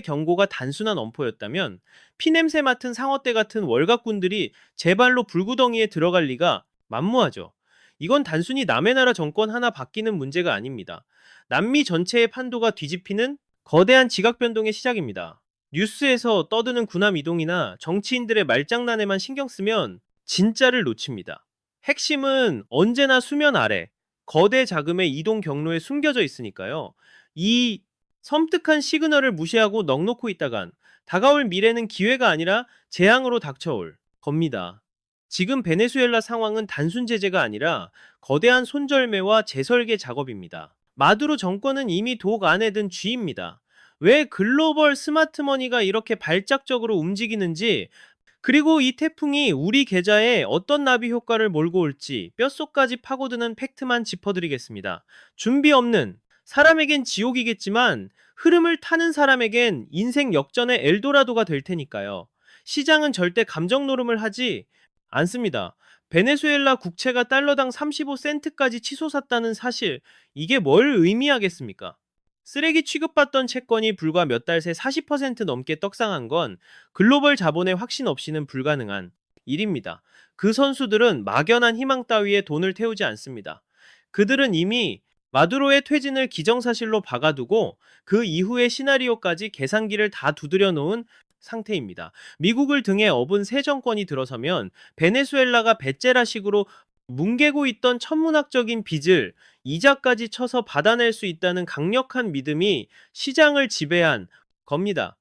경고가 단순한 엄포였다면 피냄새 맡은 상어떼 같은 월갑군들이 제 발로 불구덩이에 들어갈 리가 만무하죠. 이건 단순히 남의 나라 정권 하나 바뀌는 문제가 아닙니다. 남미 전체의 판도가 뒤집히는 거대한 지각 변동의 시작입니다. 뉴스에서 떠드는 군함 이동이나 정치인들의 말장난에만 신경 쓰면 진짜를 놓칩니다. 핵심은 언제나 수면 아래 거대 자금의 이동 경로에 숨겨져 있으니까요. 이 섬뜩한 시그널을 무시하고 넋놓고 있다간 다가올 미래는 기회가 아니라 재앙으로 닥쳐올 겁니다. 지금 베네수엘라 상황은 단순 제재가 아니라 거대한 손절매와 재설계 작업입니다. 마두로 정권은 이미 독 안에 든 쥐입니다. 왜 글로벌 스마트머니가 이렇게 발작적으로 움직이는지, 그리고 이 태풍이 우리 계좌에 어떤 나비 효과를 몰고 올지 뼛속까지 파고드는 팩트만 짚어드리겠습니다. 준비 없는 사람에겐 지옥이겠지만 흐름을 타는 사람에겐 인생 역전의 엘도라도가 될 테니까요. 시장은 절대 감정 노름을 하지 않습니다. 베네수엘라 국채가 달러당 35센트까지 치솟았다는 사실, 이게 뭘 의미하겠습니까? 쓰레기 취급받던 채권이 불과 몇 달 새 40% 넘게 떡상한 건 글로벌 자본의 확신 없이는 불가능한 일입니다. 그 선수들은 막연한 희망 따위에 돈을 태우지 않습니다. 그들은 이미 마두로의 퇴진을 기정사실로 박아두고 그 이후의 시나리오까지 계산기를 다 두드려 놓은 상태입니다. 미국을 등에 업은 새 정권이 들어서면 베네수엘라가 베제라식으로 뭉개고 있던 천문학적인 빚을 이자까지 쳐서 받아낼 수 있다는 강력한 믿음이 시장을 지배한 겁니다.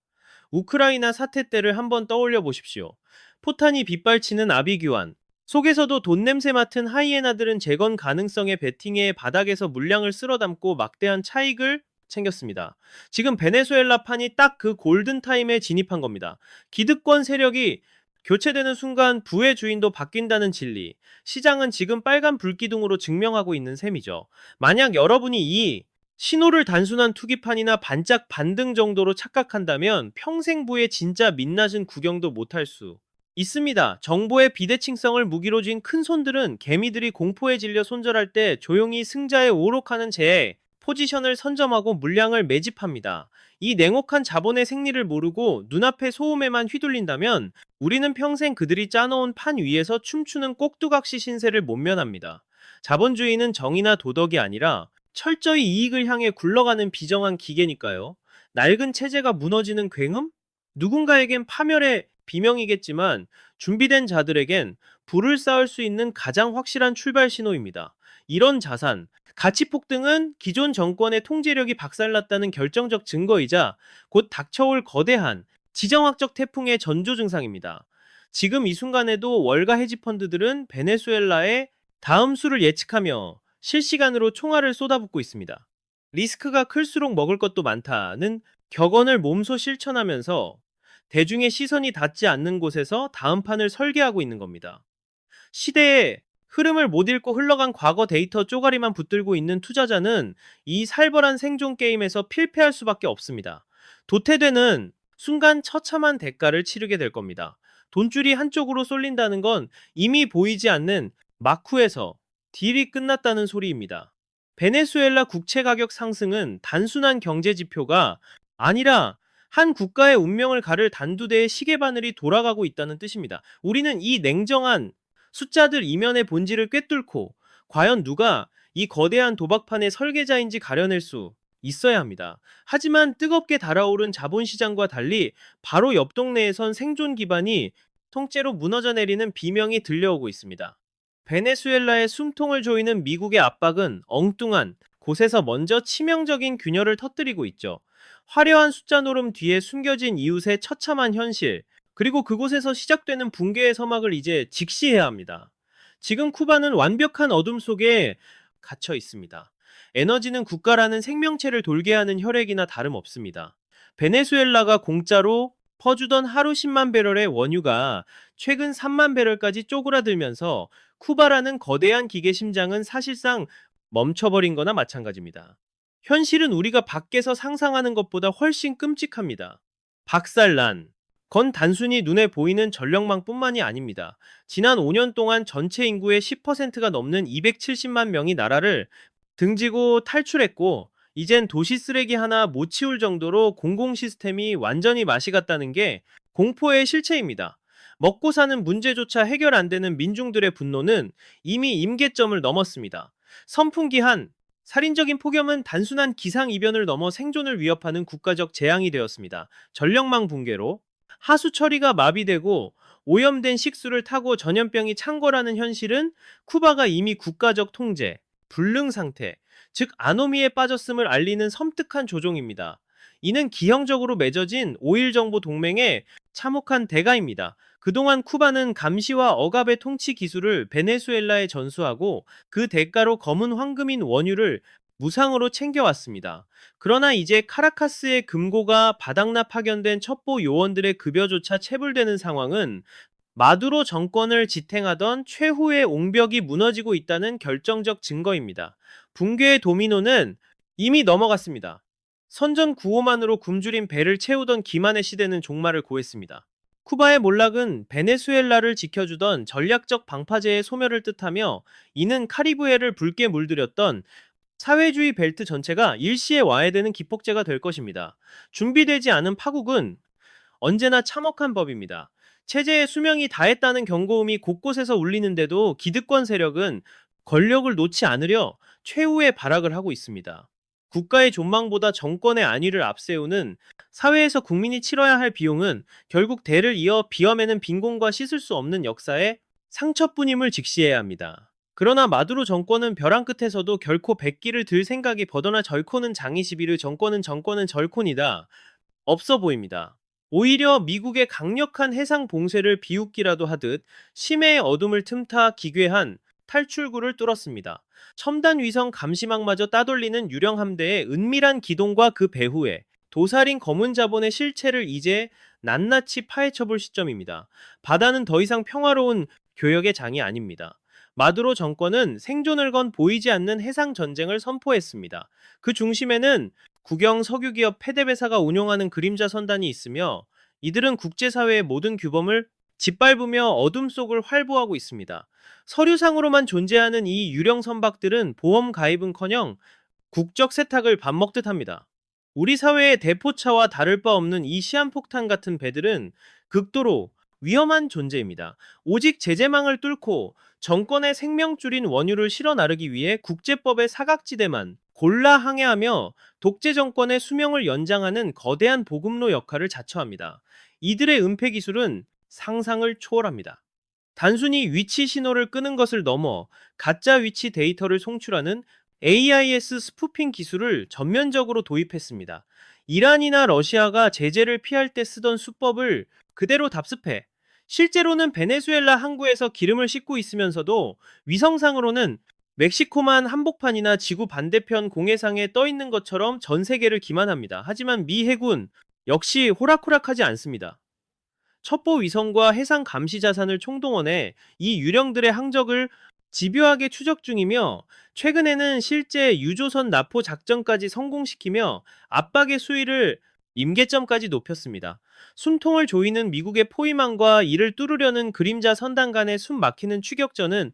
우크라이나 사태 때를 한번 떠올려 보십시오. 포탄이 빗발치는 아비규환, 속에서도 돈 냄새 맡은 하이에나들은 재건 가능성의 베팅에 바닥에서 물량을 쓸어담고 막대한 차익을 챙겼습니다. 지금 베네수엘라 판이 딱 그 골든타임에 진입한 겁니다. 기득권 세력이 교체되는 순간 부의 주인도 바뀐다는 진리, 시장은 지금 빨간 불기둥으로 증명하고 있는 셈이죠. 만약 여러분이 이 신호를 단순한 투기판이나 반짝 반등 정도로 착각한다면 평생 부의 진짜 민낯은 구경도 못할 수 있습니다. 정보의 비대칭성을 무기로 쥔 큰 손들은 개미들이 공포에 질려 손절할 때 조용히 승자에 오록하는 제 포지션을 선점하고 물량을 매집합니다. 이 냉혹한 자본의 생리를 모르고 눈앞의 소음에만 휘둘린다면 우리는 평생 그들이 짜놓은 판 위에서 춤추는 꼭두각시 신세를 못 면합니다. 자본주의는 정의나 도덕이 아니라 철저히 이익을 향해 굴러가는 비정한 기계니까요. 낡은 체제가 무너지는 굉음? 누군가에겐 파멸의 비명이겠지만 준비된 자들에겐 불을 쌓을 수 있는 가장 확실한 출발 신호입니다. 이런 자산, 가치 폭등은 기존 정권의 통제력이 박살났다는 결정적 증거이자 곧 닥쳐올 거대한 지정학적 태풍의 전조 증상입니다. 지금 이 순간에도 월가 헤지펀드들은 베네수엘라의 다음 수를 예측하며 실시간으로 총알을 쏟아붓고 있습니다. 리스크가 클수록 먹을 것도 많다는 격언을 몸소 실천하면서 대중의 시선이 닿지 않는 곳에서 다음 판을 설계하고 있는 겁니다. 시대의 흐름을 못 읽고 흘러간 과거 데이터 쪼가리만 붙들고 있는 투자자는 이 살벌한 생존 게임에서 필패할 수밖에 없습니다. 도태되는 순간 처참한 대가를 치르게 될 겁니다. 돈줄이 한쪽으로 쏠린다는 건 이미 보이지 않는 마쿠에서 딜이 끝났다는 소리입니다. 베네수엘라 국채 가격 상승은 단순한 경제 지표가 아니라 한 국가의 운명을 가를 단두대의 시계바늘이 돌아가고 있다는 뜻입니다. 우리는 이 냉정한 숫자들 이면의 본질을 꿰뚫고 과연 누가 이 거대한 도박판의 설계자인지 가려낼 수 있어야 합니다. 하지만 뜨겁게 달아오른 자본시장과 달리 바로 옆 동네에선 생존 기반이 통째로 무너져 내리는 비명이 들려오고 있습니다. 베네수엘라의 숨통을 조이는 미국의 압박은 엉뚱한 곳에서 먼저 치명적인 균열을 터뜨리고 있죠. 화려한 숫자 노름 뒤에 숨겨진 이웃의 처참한 현실, 그리고 그곳에서 시작되는 붕괴의 서막을 이제 직시해야 합니다. 지금 쿠바는 완벽한 어둠 속에 갇혀 있습니다. 에너지는 국가라는 생명체를 돌게 하는 혈액이나 다름없습니다. 베네수엘라가 공짜로 퍼주던 하루 10만 배럴의 원유가 최근 3만 배럴까지 쪼그라들면서 쿠바라는 거대한 기계 심장은 사실상 멈춰버린 거나 마찬가지입니다. 현실은 우리가 밖에서 상상하는 것보다 훨씬 끔찍합니다. 박살난 건 단순히 눈에 보이는 전력망뿐만이 아닙니다. 지난 5년 동안 전체 인구의 10%가 넘는 270만 명이 나라를 등지고 탈출했고, 이젠 도시 쓰레기 하나 못 치울 정도로 공공 시스템이 완전히 맛이 갔다는 게 공포의 실체입니다. 먹고 사는 문제조차 해결 안 되는 민중들의 분노는 이미 임계점을 넘었습니다. 선풍기 한 살인적인 폭염은 단순한 기상이변을 넘어 생존을 위협하는 국가적 재앙이 되었습니다. 전력망 붕괴로 하수 처리가 마비되고 오염된 식수를 타고 전염병이 창궐하는 현실은 쿠바가 이미 국가적 통제, 불능 상태, 즉 아노미에 빠졌음을 알리는 섬뜩한 조종입니다. 이는 기형적으로 맺어진 5.1 정보 동맹의 참혹한 대가입니다. 그동안 쿠바는 감시와 억압의 통치 기술을 베네수엘라에 전수하고 그 대가로 검은 황금인 원유를 무상으로 챙겨왔습니다. 그러나 이제 카라카스의 금고가 바닥나 파견된 첩보 요원들의 급여조차 체불되는 상황은 마두로 정권을 지탱하던 최후의 옹벽이 무너지고 있다는 결정적 증거입니다. 붕괴의 도미노는 이미 넘어갔습니다. 선전 구호만으로 굶주린 배를 채우던 기만의 시대는 종말을 고했습니다. 쿠바의 몰락은 베네수엘라를 지켜주던 전략적 방파제의 소멸을 뜻하며, 이는 카리브해를 붉게 물들였던 사회주의 벨트 전체가 일시에 와해되는 기폭제가 될 것입니다. 준비되지 않은 파국은 언제나 참혹한 법입니다. 체제의 수명이 다했다는 경고음이 곳곳에서 울리는데도 기득권 세력은 권력을 놓지 않으려 최후의 발악을 하고 있습니다. 국가의 존망보다 정권의 안위를 앞세우는 사회에서 국민이 치러야 할 비용은 결국 대를 이어 비엄에는 빈곤과 씻을 수 없는 역사의 상처뿐임을 직시해야 합니다. 그러나 마두로 정권은 벼랑 끝에서도 결코 백기를 들 생각이 벗어나 절코는 장이시비르 정권은 절코니다 없어 보입니다. 오히려 미국의 강력한 해상 봉쇄를 비웃기라도 하듯 심해의 어둠을 틈타 기괴한 탈출구를 뚫었습니다. 첨단 위성 감시망마저 따돌리는 유령 함대의 은밀한 기동과 그 배후에 도살인 검은 자본의 실체를 이제 낱낱이 파헤쳐볼 시점입니다. 바다는 더 이상 평화로운 교역의 장이 아닙니다. 마두로 정권은 생존을 건 보이지 않는 해상 전쟁을 선포했습니다. 그 중심에는 국영 석유기업 페데베사가 운용하는 그림자 선단이 있으며, 이들은 국제사회의 모든 규범을 짓밟으며 어둠 속을 활보하고 있습니다. 서류상으로만 존재하는 이 유령 선박들은 보험 가입은커녕 국적 세탁을 밥 먹듯 합니다. 우리 사회의 대포차와 다를 바 없는 이 시한폭탄 같은 배들은 극도로 위험한 존재입니다. 오직 제재망을 뚫고 정권의 생명줄인 원유를 실어 나르기 위해 국제법의 사각지대만 골라 항해하며 독재 정권의 수명을 연장하는 거대한 보급로 역할을 자처합니다. 이들의 은폐 기술은 상상을 초월합니다. 단순히 위치 신호를 끄는 것을 넘어 가짜 위치 데이터를 송출하는 AIS 스푸핑 기술을 전면적으로 도입했습니다. 이란이나 러시아가 제재를 피할 때 쓰던 수법을 그대로 답습해 실제로는 베네수엘라 항구에서 기름을 싣고 있으면서도 위성상으로는 멕시코만 한복판이나 지구 반대편 공해상에 떠 있는 것처럼 전 세계를 기만합니다. 하지만 미 해군 역시 호락호락하지 않습니다. 첩보 위성과 해상 감시 자산을 총동원해 이 유령들의 항적을 집요하게 추적 중이며, 최근에는 실제 유조선 납포 작전까지 성공시키며 압박의 수위를 임계점까지 높였습니다. 숨통을 조이는 미국의 포위망과 이를 뚫으려는 그림자 선단 간의 숨 막히는 추격전은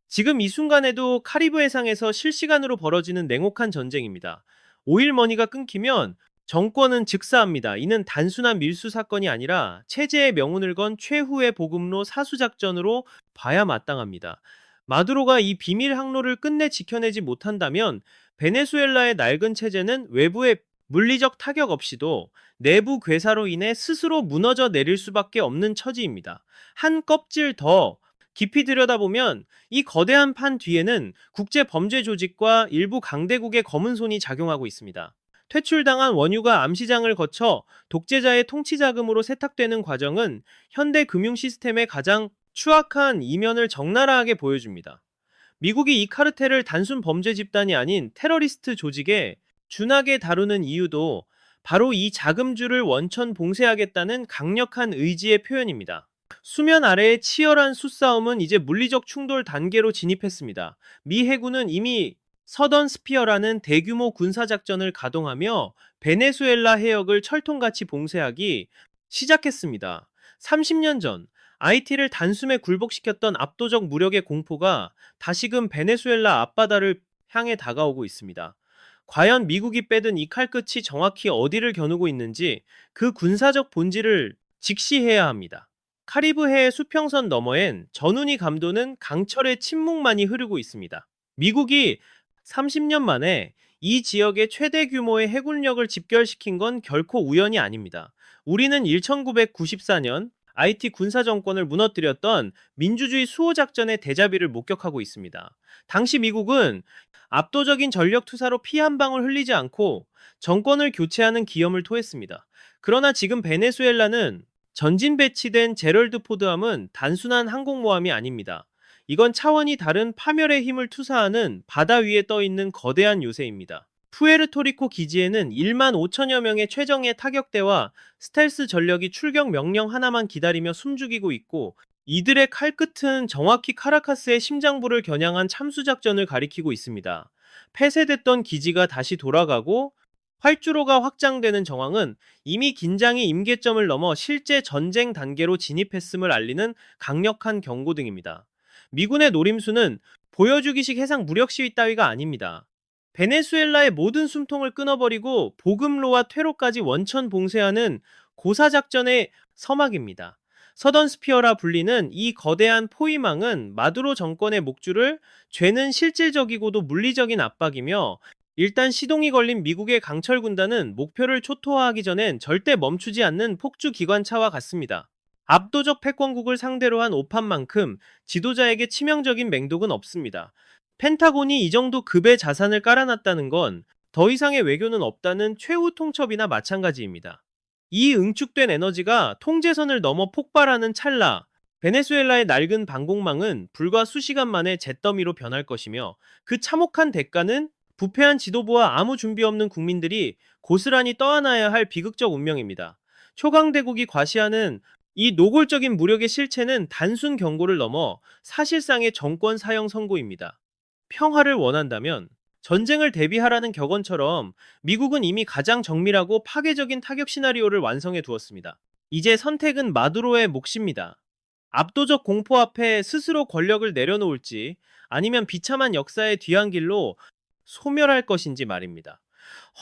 지금 이 순간에도 카리브 해상에서 실시간으로 벌어지는 냉혹한 전쟁입니다. 오일머니가 끊기면 정권은 즉사합니다. 이는 단순한 밀수 사건이 아니라 체제의 명운을 건 최후의 보급로 사수작전으로 봐야 마땅합니다. 마두로가 이 비밀 항로를 끝내 지켜내지 못한다면 베네수엘라의 낡은 체제는 외부의 물리적 타격 없이도 내부 괴사로 인해 스스로 무너져 내릴 수밖에 없는 처지입니다. 한 껍질 더 깊이 들여다보면 이 거대한 판 뒤에는 국제 범죄 조직과 일부 강대국의 검은 손이 작용하고 있습니다. 퇴출당한 원유가 암시장을 거쳐 독재자의 통치 자금으로 세탁되는 과정은 현대 금융 시스템의 가장 추악한 이면을 적나라하게 보여줍니다. 미국이 이 카르텔을 단순 범죄 집단이 아닌 테러리스트 조직에 준하게 다루는 이유도 바로 이 자금줄을 원천 봉쇄하겠다는 강력한 의지의 표현입니다. 수면 아래의 치열한 수싸움은 이제 물리적 충돌 단계로 진입했습니다. 미 해군은 이미 서던 스피어라는 대규모 군사작전을 가동하며 베네수엘라 해역을 철통같이 봉쇄하기 시작했습니다. 30년 전 IT를 단숨에 굴복시켰던 압도적 무력의 공포가 다시금 베네수엘라 앞바다를 향해 다가오고 있습니다. 과연 미국이 빼든 이 칼끝이 정확히 어디를 겨누고 있는지 그 군사적 본질을 직시해야 합니다. 카리브해의 수평선 너머엔 전운이 감도는 강철의 침묵만이 흐르고 있습니다. 미국이 30년 만에 이 지역의 최대 규모의 해군력을 집결시킨 건 결코 우연이 아닙니다. 우리는 1994년 IT 군사정권을 무너뜨렸던 민주주의 수호작전의 대자비를 목격하고 있습니다. 당시 미국은 압도적인 전력 투사로 피 한 방울 흘리지 않고 정권을 교체하는 기염을 토했습니다. 그러나 지금 베네수엘라는 전진 배치된 제럴드 포드함은 단순한 항공모함이 아닙니다. 이건 차원이 다른 파멸의 힘을 투사하는 바다 위에 떠있는 거대한 요새입니다. 푸에르토리코 기지에는 1만 5천여 명의 최정예 타격대와 스텔스 전력이 출격 명령 하나만 기다리며 숨죽이고 있고, 이들의 칼끝은 정확히 카라카스의 심장부를 겨냥한 참수작전을 가리키고 있습니다. 폐쇄됐던 기지가 다시 돌아가고 활주로가 확장되는 정황은 이미 긴장이 임계점을 넘어 실제 전쟁 단계로 진입했음을 알리는 강력한 경고등입니다. 미군의 노림수는 보여주기식 해상 무력 시위 따위가 아닙니다. 베네수엘라의 모든 숨통을 끊어버리고 보급로와 퇴로까지 원천 봉쇄하는 고사작전의 서막입니다. 서던 스피어라 불리는 이 거대한 포위망은 마두로 정권의 목줄을 죄는 실질적이고도 물리적인 압박이며, 일단 시동이 걸린 미국의 강철 군단은 목표를 초토화하기 전엔 절대 멈추지 않는 폭주 기관차와 같습니다. 압도적 패권국을 상대로 한 오판만큼 지도자에게 치명적인 맹독은 없습니다. 펜타곤이 이 정도 급의 자산을 깔아놨다는 건 더 이상의 외교는 없다는 최후 통첩이나 마찬가지입니다. 이 응축된 에너지가 통제선을 넘어 폭발하는 찰나, 베네수엘라의 낡은 방공망은 불과 수시간 만에 잿더미로 변할 것이며, 그 참혹한 대가는 부패한 지도부와 아무 준비 없는 국민들이 고스란히 떠안아야 할 비극적 운명입니다. 초강대국이 과시하는 이 노골적인 무력의 실체는 단순 경고를 넘어 사실상의 정권 사형 선고입니다. 평화를 원한다면 전쟁을 대비하라는 격언처럼 미국은 이미 가장 정밀하고 파괴적인 타격 시나리오를 완성해 두었습니다. 이제 선택은 마두로의 몫입니다. 압도적 공포 앞에 스스로 권력을 내려놓을지, 아니면 비참한 역사의 뒤안길로 소멸할 것인지 말입니다.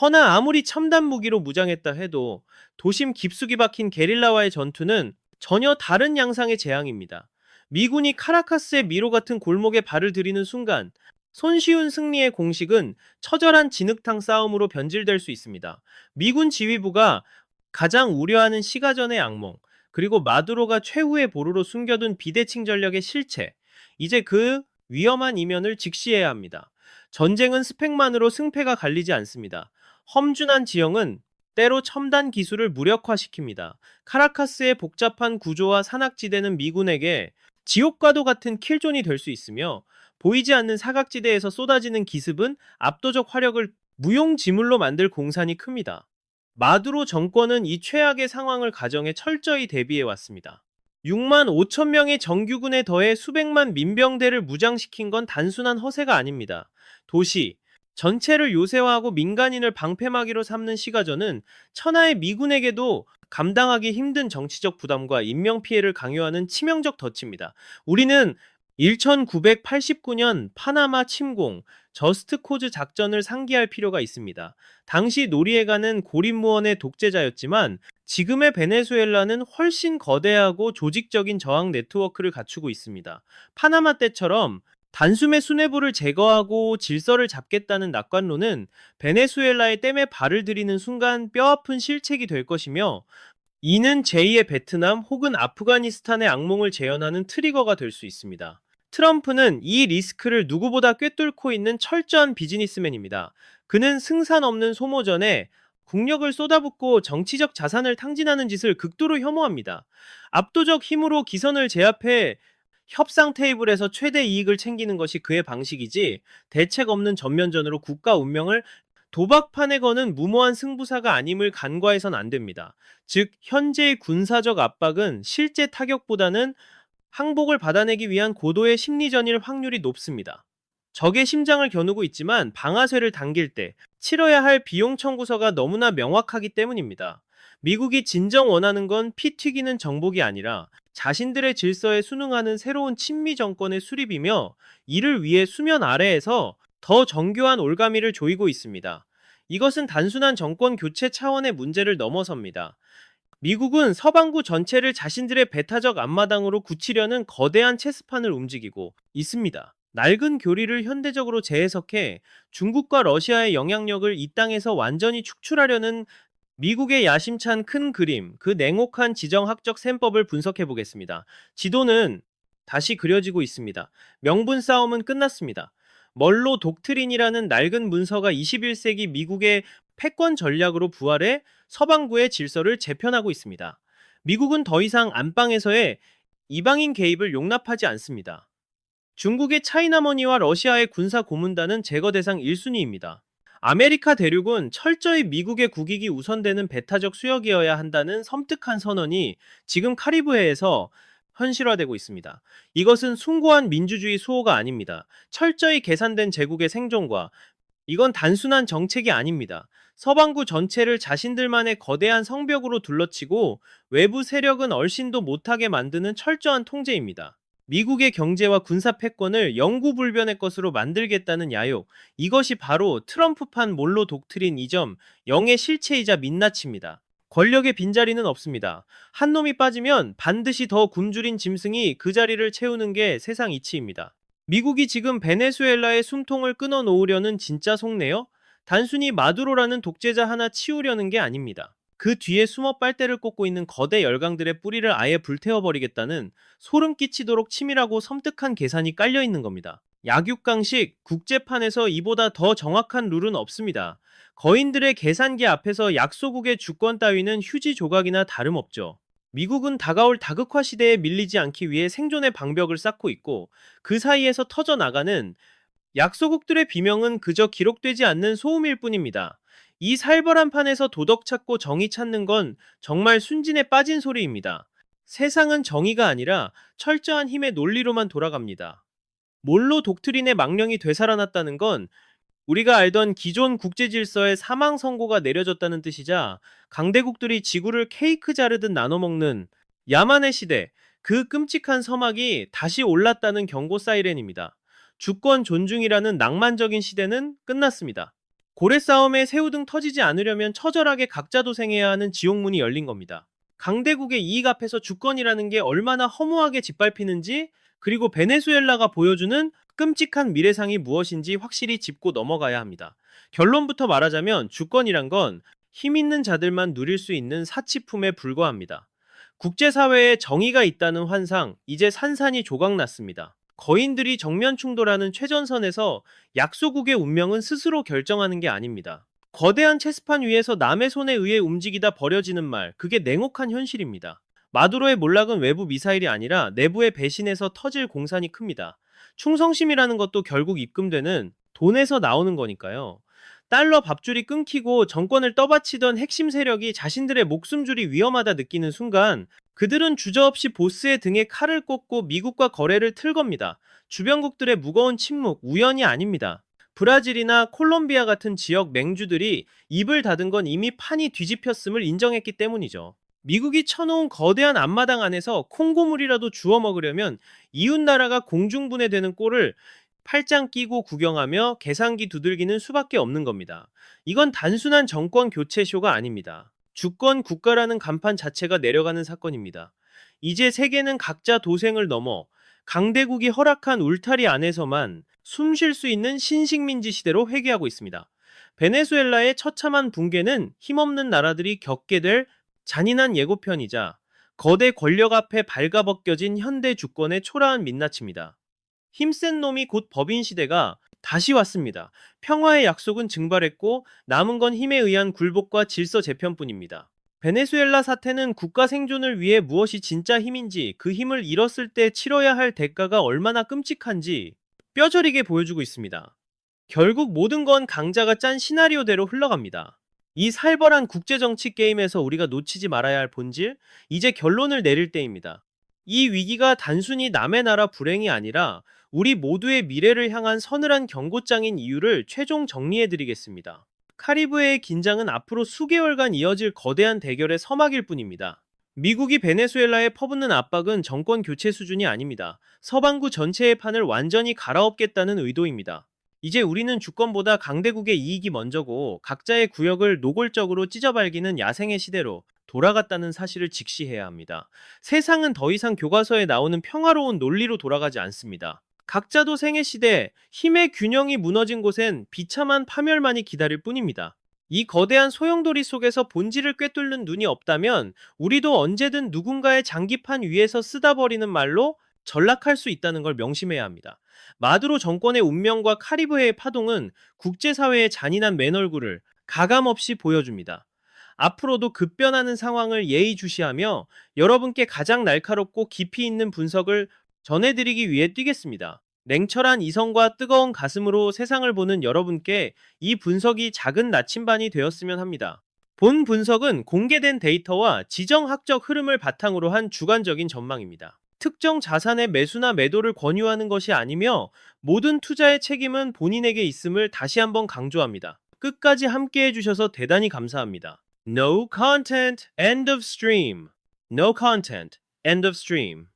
허나 아무리 첨단 무기로 무장했다 해도 도심 깊숙이 박힌 게릴라와의 전투는 전혀 다른 양상의 재앙입니다. 미군이 카라카스의 미로 같은 골목에 발을 들이는 순간 손쉬운 승리의 공식은 처절한 진흙탕 싸움으로 변질될 수 있습니다. 미군 지휘부가 가장 우려하는 시가전의 악몽, 그리고 마두로가 최후의 보루로 숨겨둔 비대칭 전략의 실체. 이제 그 위험한 이면을 직시해야 합니다. 전쟁은 스펙만으로 승패가 갈리지 않습니다. 험준한 지형은 때로 첨단 기술을 무력화시킵니다. 카라카스의 복잡한 구조와 산악지대는 미군에게 지옥과도 같은 킬존이 될 수 있으며, 보이지 않는 사각지대에서 쏟아지는 기습은 압도적 화력을 무용지물로 만들 공산이 큽니다. 마두로 정권은 이 최악의 상황을 가정해 철저히 대비해 왔습니다. 6만 5천 명의 정규군에 더해 수백만 민병대를 무장시킨 건 단순한 허세가 아닙니다. 도시 전체를 요새화하고 민간인을 방패막이로 삼는 시가전은 천하의 미군에게도 감당하기 힘든 정치적 부담과 인명피해를 강요하는 치명적 덫입니다. 우리는 1989년 파나마 침공, 저스트 코즈 작전을 상기할 필요가 있습니다. 당시 노리에가는 고립무원의 독재자였지만 지금의 베네수엘라는 훨씬 거대하고 조직적인 저항 네트워크를 갖추고 있습니다. 파나마 때처럼 단숨에 수뇌부를 제거하고 질서를 잡겠다는 낙관론은 베네수엘라의 댐에 발을 들이는 순간 뼈아픈 실책이 될 것이며, 이는 제2의 베트남 혹은 아프가니스탄의 악몽을 재현하는 트리거가 될 수 있습니다. 트럼프는 이 리스크를 누구보다 꿰뚫고 있는 철저한 비즈니스맨입니다. 그는 승산 없는 소모전에 국력을 쏟아붓고 정치적 자산을 탕진하는 짓을 극도로 혐오합니다. 압도적 힘으로 기선을 제압해 협상 테이블에서 최대 이익을 챙기는 것이 그의 방식이지, 대책 없는 전면전으로 국가 운명을 도박판에 거는 무모한 승부사가 아님을 간과해선 안 됩니다. 즉, 현재의 군사적 압박은 실제 타격보다는 항복을 받아내기 위한 고도의 심리전일 확률이 높습니다. 적의 심장을 겨누고 있지만 방아쇠를 당길 때 치러야 할 비용 청구서가 너무나 명확하기 때문입니다. 미국이 진정 원하는 건 피 튀기는 정복이 아니라 자신들의 질서에 순응하는 새로운 친미 정권의 수립이며, 이를 위해 수면 아래에서 더 정교한 올가미를 조이고 있습니다. 이것은 단순한 정권 교체 차원의 문제를 넘어섭니다. 미국은 서방구 전체를 자신들의 배타적 앞마당으로 굳히려는 거대한 체스판을 움직이고 있습니다. 낡은 교리를 현대적으로 재해석해 중국과 러시아의 영향력을 이 땅에서 완전히 축출하려는 미국의 야심찬 큰 그림, 그 냉혹한 지정학적 셈법을 분석해 보겠습니다. 지도는 다시 그려지고 있습니다. 명분 싸움은 끝났습니다. 멀로 독트린이라는 낡은 문서가 21세기 미국의 패권 전략으로 부활해 서방구의 질서를 재편하고 있습니다. 미국은 더 이상 안방에서의 이방인 개입을 용납하지 않습니다. 중국의 차이나머니와 러시아의 군사 고문단은 제거 대상 1순위입니다. 아메리카 대륙은 철저히 미국의 국익이 우선되는 배타적 수역이어야 한다는 섬뜩한 선언이 지금 카리브해에서 현실화되고 있습니다. 이것은 숭고한 민주주의 수호가 아닙니다. 철저히 계산된 제국의 생존과, 이건 단순한 정책이 아닙니다. 서방구 전체를 자신들만의 거대한 성벽으로 둘러치고 외부 세력은 얼씬도 못하게 만드는 철저한 통제입니다. 미국의 경제와 군사 패권을 영구불변의 것으로 만들겠다는 야욕, 이것이 바로 트럼프판 몰로 독트린 이점 0의 실체이자 민낯입니다. 권력의 빈자리는 없습니다. 한 놈이 빠지면 반드시 더 굶주린 짐승이 그 자리를 채우는 게 세상 이치입니다. 미국이 지금 베네수엘라의 숨통을 끊어놓으려는 진짜 속내요? 단순히 마두로라는 독재자 하나 치우려는 게 아닙니다. 그 뒤에 숨어 빨대를 꽂고 있는 거대 열강들의 뿌리를 아예 불태워버리겠다는 소름 끼치도록 치밀하고 섬뜩한 계산이 깔려있는 겁니다. 약육강식 국제판에서 이보다 더 정확한 룰은 없습니다. 거인들의 계산기 앞에서 약소국의 주권 따위는 휴지 조각이나 다름없죠. 미국은 다가올 다극화 시대에 밀리지 않기 위해 생존의 방벽을 쌓고 있고, 그 사이에서 터져나가는 약소국들의 비명은 그저 기록되지 않는 소음일 뿐입니다. 이 살벌한 판에서 도덕 찾고 정의 찾는 건 정말 순진에 빠진 소리입니다. 세상은 정의가 아니라 철저한 힘의 논리로만 돌아갑니다. 몰로 독트린의 망령이 되살아났다는 건 우리가 알던 기존 국제 질서의 사망 선고가 내려졌다는 뜻이자, 강대국들이 지구를 케이크 자르듯 나눠먹는 야만의 시대, 그 끔찍한 서막이 다시 올랐다는 경고 사이렌입니다. 주권 존중이라는 낭만적인 시대는 끝났습니다. 고래 싸움에 새우등 터지지 않으려면 처절하게 각자 도생해야 하는 지옥문이 열린 겁니다. 강대국의 이익 앞에서 주권이라는 게 얼마나 허무하게 짓밟히는지, 그리고 베네수엘라가 보여주는 끔찍한 미래상이 무엇인지 확실히 짚고 넘어가야 합니다. 결론부터 말하자면 주권이란 건 힘 있는 자들만 누릴 수 있는 사치품에 불과합니다. 국제사회에 정의가 있다는 환상, 이제 산산이 조각났습니다. 거인들이 정면 충돌하는 최전선에서 약소국의 운명은 스스로 결정하는 게 아닙니다. 거대한 체스판 위에서 남의 손에 의해 움직이다 버려지는 말, 그게 냉혹한 현실입니다. 마두로의 몰락은 외부 미사일이 아니라 내부의 배신에서 터질 공산이 큽니다. 충성심이라는 것도 결국 입금되는 돈에서 나오는 거니까요. 달러 밥줄이 끊기고 정권을 떠받치던 핵심 세력이 자신들의 목숨줄이 위험하다 느끼는 순간 그들은 주저없이 보스의 등에 칼을 꽂고 미국과 거래를 틀 겁니다. 주변국들의 무거운 침묵, 우연이 아닙니다. 브라질이나 콜롬비아 같은 지역 맹주들이 입을 닫은 건 이미 판이 뒤집혔음을 인정했기 때문이죠. 미국이 쳐놓은 거대한 앞마당 안에서 콩고물이라도 주워 먹으려면 이웃 나라가 공중분해되는 꼴을 팔짱 끼고 구경하며 계산기 두들기는 수밖에 없는 겁니다. 이건 단순한 정권 교체 쇼가 아닙니다. 주권 국가라는 간판 자체가 내려가는 사건입니다. 이제 세계는 각자 도생을 넘어 강대국이 허락한 울타리 안에서만 숨 쉴 수 있는 신식민지 시대로 회귀하고 있습니다. 베네수엘라의 처참한 붕괴는 힘없는 나라들이 겪게 될 잔인한 예고편이자 거대 권력 앞에 발가벗겨진 현대 주권의 초라한 민낯입니다. 힘센 놈이 곧 법인 시대가 다시 왔습니다. 평화의 약속은 증발했고 남은 건 힘에 의한 굴복과 질서 재편뿐입니다. 베네수엘라 사태는 국가 생존을 위해 무엇이 진짜 힘인지, 그 힘을 잃었을 때 치러야 할 대가가 얼마나 끔찍한지 뼈저리게 보여주고 있습니다. 결국 모든 건 강자가 짠 시나리오대로 흘러갑니다. 이 살벌한 국제정치 게임에서 우리가 놓치지 말아야 할 본질, 이제 결론을 내릴 때입니다. 이 위기가 단순히 남의 나라 불행이 아니라 우리 모두의 미래를 향한 서늘한 경고장인 이유를 최종 정리해드리겠습니다. 카리브해의 긴장은 앞으로 수개월간 이어질 거대한 대결의 서막일 뿐입니다. 미국이 베네수엘라에 퍼붓는 압박은 정권 교체 수준이 아닙니다. 서방구 전체의 판을 완전히 갈아엎겠다는 의도입니다. 이제 우리는 주권보다 강대국의 이익이 먼저고 각자의 구역을 노골적으로 찢어발기는 야생의 시대로 돌아갔다는 사실을 직시해야 합니다. 세상은 더 이상 교과서에 나오는 평화로운 논리로 돌아가지 않습니다. 각자 도생의 시대, 힘의 균형이 무너진 곳엔 비참한 파멸만이 기다릴 뿐입니다. 이 거대한 소용돌이 속에서 본질을 꿰뚫는 눈이 없다면 우리도 언제든 누군가의 장기판 위에서 쓰다 버리는 말로 전락할 수 있다는 걸 명심해야 합니다. 마두로 정권의 운명과 카리브해의 파동은 국제사회의 잔인한 맨얼굴을 가감없이 보여줍니다. 앞으로도 급변하는 상황을 예의주시하며 여러분께 가장 날카롭고 깊이 있는 분석을 전해드리기 위해 뛰겠습니다. 냉철한 이성과 뜨거운 가슴으로 세상을 보는 여러분께 이 분석이 작은 나침반이 되었으면 합니다. 본 분석은 공개된 데이터와 지정학적 흐름을 바탕으로 한 주관적인 전망입니다. 특정 자산의 매수나 매도를 권유하는 것이 아니며 모든 투자의 책임은 본인에게 있음을 다시 한번 강조합니다. 끝까지 함께 해주셔서 대단히 감사합니다. No content, end of stream. No content, end of stream.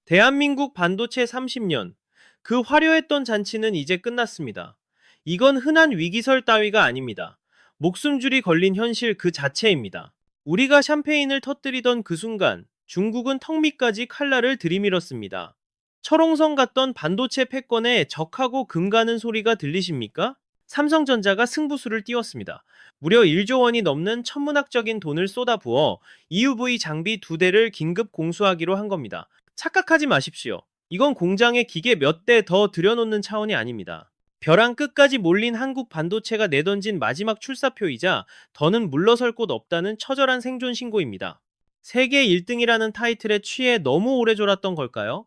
대한민국 반도체 30년. 그 화려했던 잔치는 이제 끝났습니다. 이건 흔한 위기설 따위가 아닙니다. 목숨줄이 걸린 현실 그 자체입니다. 우리가 샴페인을 터뜨리던 그 순간 중국은 턱 밑까지 칼날을 들이밀었습니다. 철옹성 같던 반도체 패권에 적하고 금가는 소리가 들리십니까? 삼성전자가 승부수를 띄웠습니다. 무려 1조 원이 넘는 천문학적인 돈을 쏟아부어 EUV 장비 2대를 긴급 공수하기로 한 겁니다. 착각하지 마십시오. 이건 공장에 기계 몇 대 더 들여놓는 차원이 아닙니다. 벼랑 끝까지 몰린 한국 반도체가 내던진 마지막 출사표이자 더는 물러설 곳 없다는 처절한 생존 신고입니다. 세계 1등이라는 타이틀에 취해 너무 오래 졸았던 걸까요?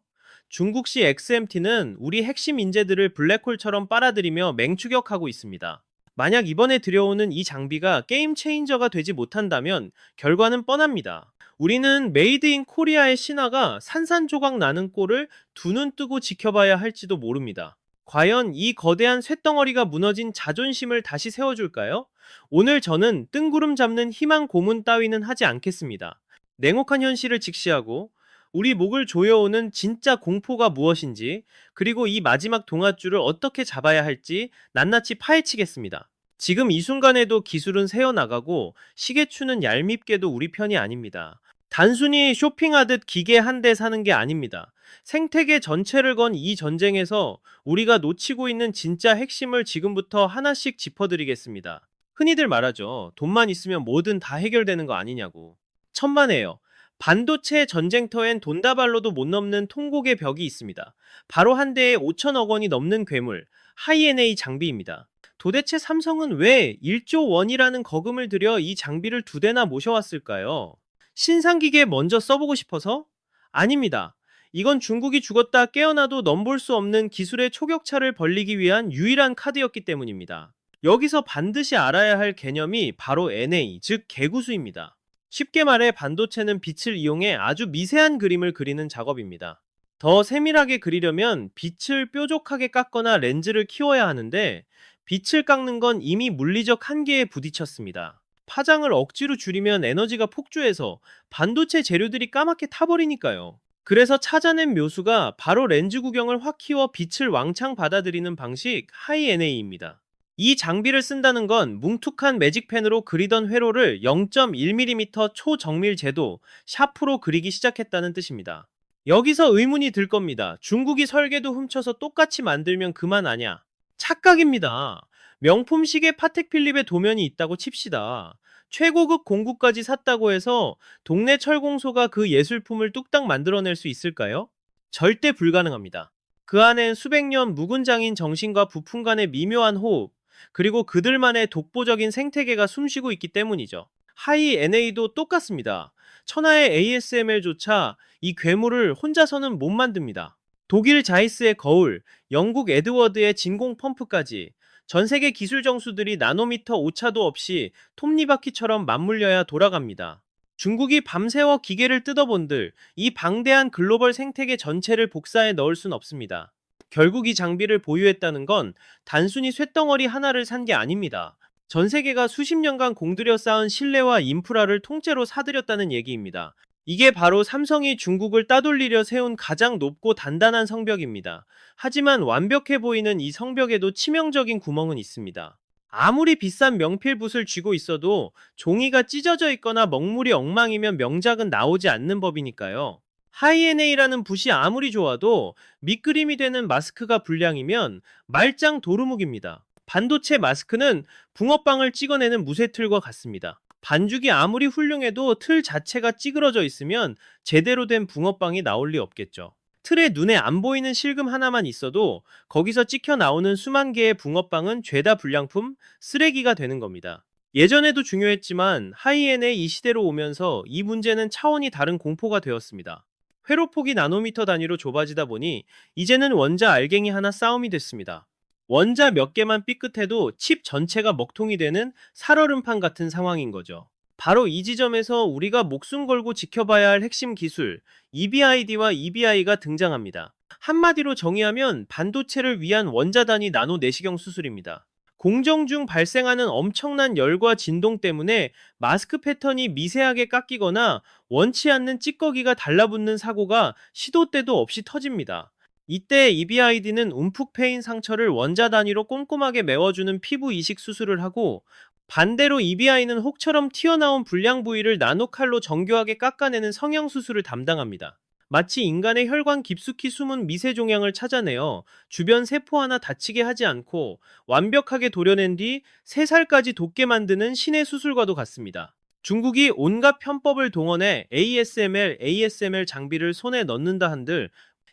중국시 XMT는 우리 핵심 인재들을 블랙홀처럼 빨아들이며 맹추격하고 있습니다. 만약 이번에 들여오는 이 장비가 게임 체인저가 되지 못한다면 결과는 뻔합니다. 우리는 메이드 인 코리아의 신화가 산산조각 나는 꼴을 두 눈 뜨고 지켜봐야 할지도 모릅니다. 과연 이 거대한 쇳덩어리가 무너진 자존심을 다시 세워줄까요? 오늘 저는 뜬구름 잡는 희망 고문 따위는 하지 않겠습니다. 냉혹한 현실을 직시하고 우리 목을 조여오는 진짜 공포가 무엇인지, 그리고 이 마지막 동아줄을 어떻게 잡아야 할지 낱낱이 파헤치겠습니다. 지금 이 순간에도 기술은 새어나가고 시계추는 얄밉게도 우리 편이 아닙니다. 단순히 쇼핑하듯 기계 한 대 사는 게 아닙니다. 생태계 전체를 건 이 전쟁에서 우리가 놓치고 있는 진짜 핵심을 지금부터 하나씩 짚어드리겠습니다. 흔히들 말하죠. 돈만 있으면 뭐든 다 해결되는 거 아니냐고. 천만에요. 반도체 전쟁터엔 돈다발로도 못 넘는 통곡의 벽이 있습니다. 바로 한 대에 5천억 원이 넘는 괴물, 하이에네이 장비입니다. 도대체 삼성은 왜 1조 원이라는 거금을 들여 이 장비를 두 대나 모셔왔을까요? 신상기기에 먼저 써보고 싶어서? 아닙니다. 이건 중국이 죽었다 깨어나도 넘볼 수 없는 기술의 초격차를 벌리기 위한 유일한 카드였기 때문입니다. 여기서 반드시 알아야 할 개념이 바로 NA, 즉 개구수입니다. 쉽게 말해 반도체는 빛을 이용해 아주 미세한 그림을 그리는 작업입니다. 더 세밀하게 그리려면 빛을 뾰족하게 깎거나 렌즈를 키워야 하는데 빛을 깎는 건 이미 물리적 한계에 부딪혔습니다. 파장을 억지로 줄이면 에너지가 폭주해서 반도체 재료들이 까맣게 타버리니까요. 그래서 찾아낸 묘수가 바로 렌즈 구경을 확 키워 빛을 왕창 받아들이는 방식 하이NA입니다. 이 장비를 쓴다는 건 뭉툭한 매직펜으로 그리던 회로를 0.1mm 초정밀 제도 샤프로 그리기 시작했다는 뜻입니다. 여기서 의문이 들 겁니다. 중국이 설계도 훔쳐서 똑같이 만들면 그만 아냐? 착각입니다. 명품 시계 파텍 필립의 도면이 있다고 칩시다. 최고급 공구까지 샀다고 해서 동네 철공소가 그 예술품을 뚝딱 만들어낼 수 있을까요? 절대 불가능합니다. 그 안엔 수백 년 묵은 장인 정신과 부품 간의 미묘한 호흡, 그리고 그들만의 독보적인 생태계가 숨쉬고 있기 때문이죠. 하이 NA도 똑같습니다. 천하의 ASML조차 이 괴물을 혼자서는 못 만듭니다. 독일 자이스의 거울, 영국 에드워드의 진공 펌프까지 전 세계 기술 정수들이 나노미터 오차도 없이 톱니바퀴처럼 맞물려야 돌아갑니다. 중국이 밤새워 기계를 뜯어본들 이 방대한 글로벌 생태계 전체를 복사해 넣을 순 없습니다. 결국 이 장비를 보유했다는 건 단순히 쇳덩어리 하나를 산 게 아닙니다. 전 세계가 수십 년간 공들여 쌓은 신뢰와 인프라를 통째로 사들였다는 얘기입니다. 이게 바로 삼성이 중국을 따돌리려 세운 가장 높고 단단한 성벽입니다. 하지만 완벽해 보이는 이 성벽에도 치명적인 구멍은 있습니다. 아무리 비싼 명필붓을 쥐고 있어도 종이가 찢어져 있거나 먹물이 엉망이면 명작은 나오지 않는 법이니까요. 하이에네이라는 붓이 아무리 좋아도 밑그림이 되는 마스크가 불량이면 말짱 도루묵입니다. 반도체 마스크는 붕어빵을 찍어내는 무쇠틀과 같습니다. 반죽이 아무리 훌륭해도 틀 자체가 찌그러져 있으면 제대로 된 붕어빵이 나올 리 없겠죠. 틀에 눈에 안 보이는 실금 하나만 있어도 거기서 찍혀 나오는 수만 개의 붕어빵은 죄다 불량품, 쓰레기가 되는 겁니다. 예전에도 중요했지만 하이엔의 이 시대로 오면서 이 문제는 차원이 다른 공포가 되었습니다. 회로폭이 나노미터 단위로 좁아지다 보니 이제는 원자 알갱이 하나 싸움이 됐습니다. 원자 몇 개만 삐끗해도 칩 전체가 먹통이 되는 살얼음판 같은 상황인 거죠. 바로 이 지점에서 우리가 목숨 걸고 지켜봐야 할 핵심 기술 EBID와 EBI가 등장합니다. 한마디로 정의하면 반도체를 위한 원자 단위 나노 내시경 수술입니다. 공정 중 발생하는 엄청난 열과 진동 때문에 마스크 패턴이 미세하게 깎이거나 원치 않는 찌꺼기가 달라붙는 사고가 시도 때도 없이 터집니다. 이때 EBID는 움푹 패인 상처를 원자 단위로 꼼꼼하게 메워주는 피부 이식 수술을 하고, 반대로 EBI는 혹처럼 튀어나온 불량 부위를 나노칼로 정교하게 깎아내는 성형 수술을 담당합니다. 마치 인간의 혈관 깊숙이 숨은 미세 종양을 찾아내어 주변 세포 하나 다치게 하지 않고 완벽하게 도려낸 뒤 3살까지 돋게 만드는 신의 수술과도 같습니다. 중국이 온갖 편법을 동원해 ASML 장비를 손에 넣는다 한들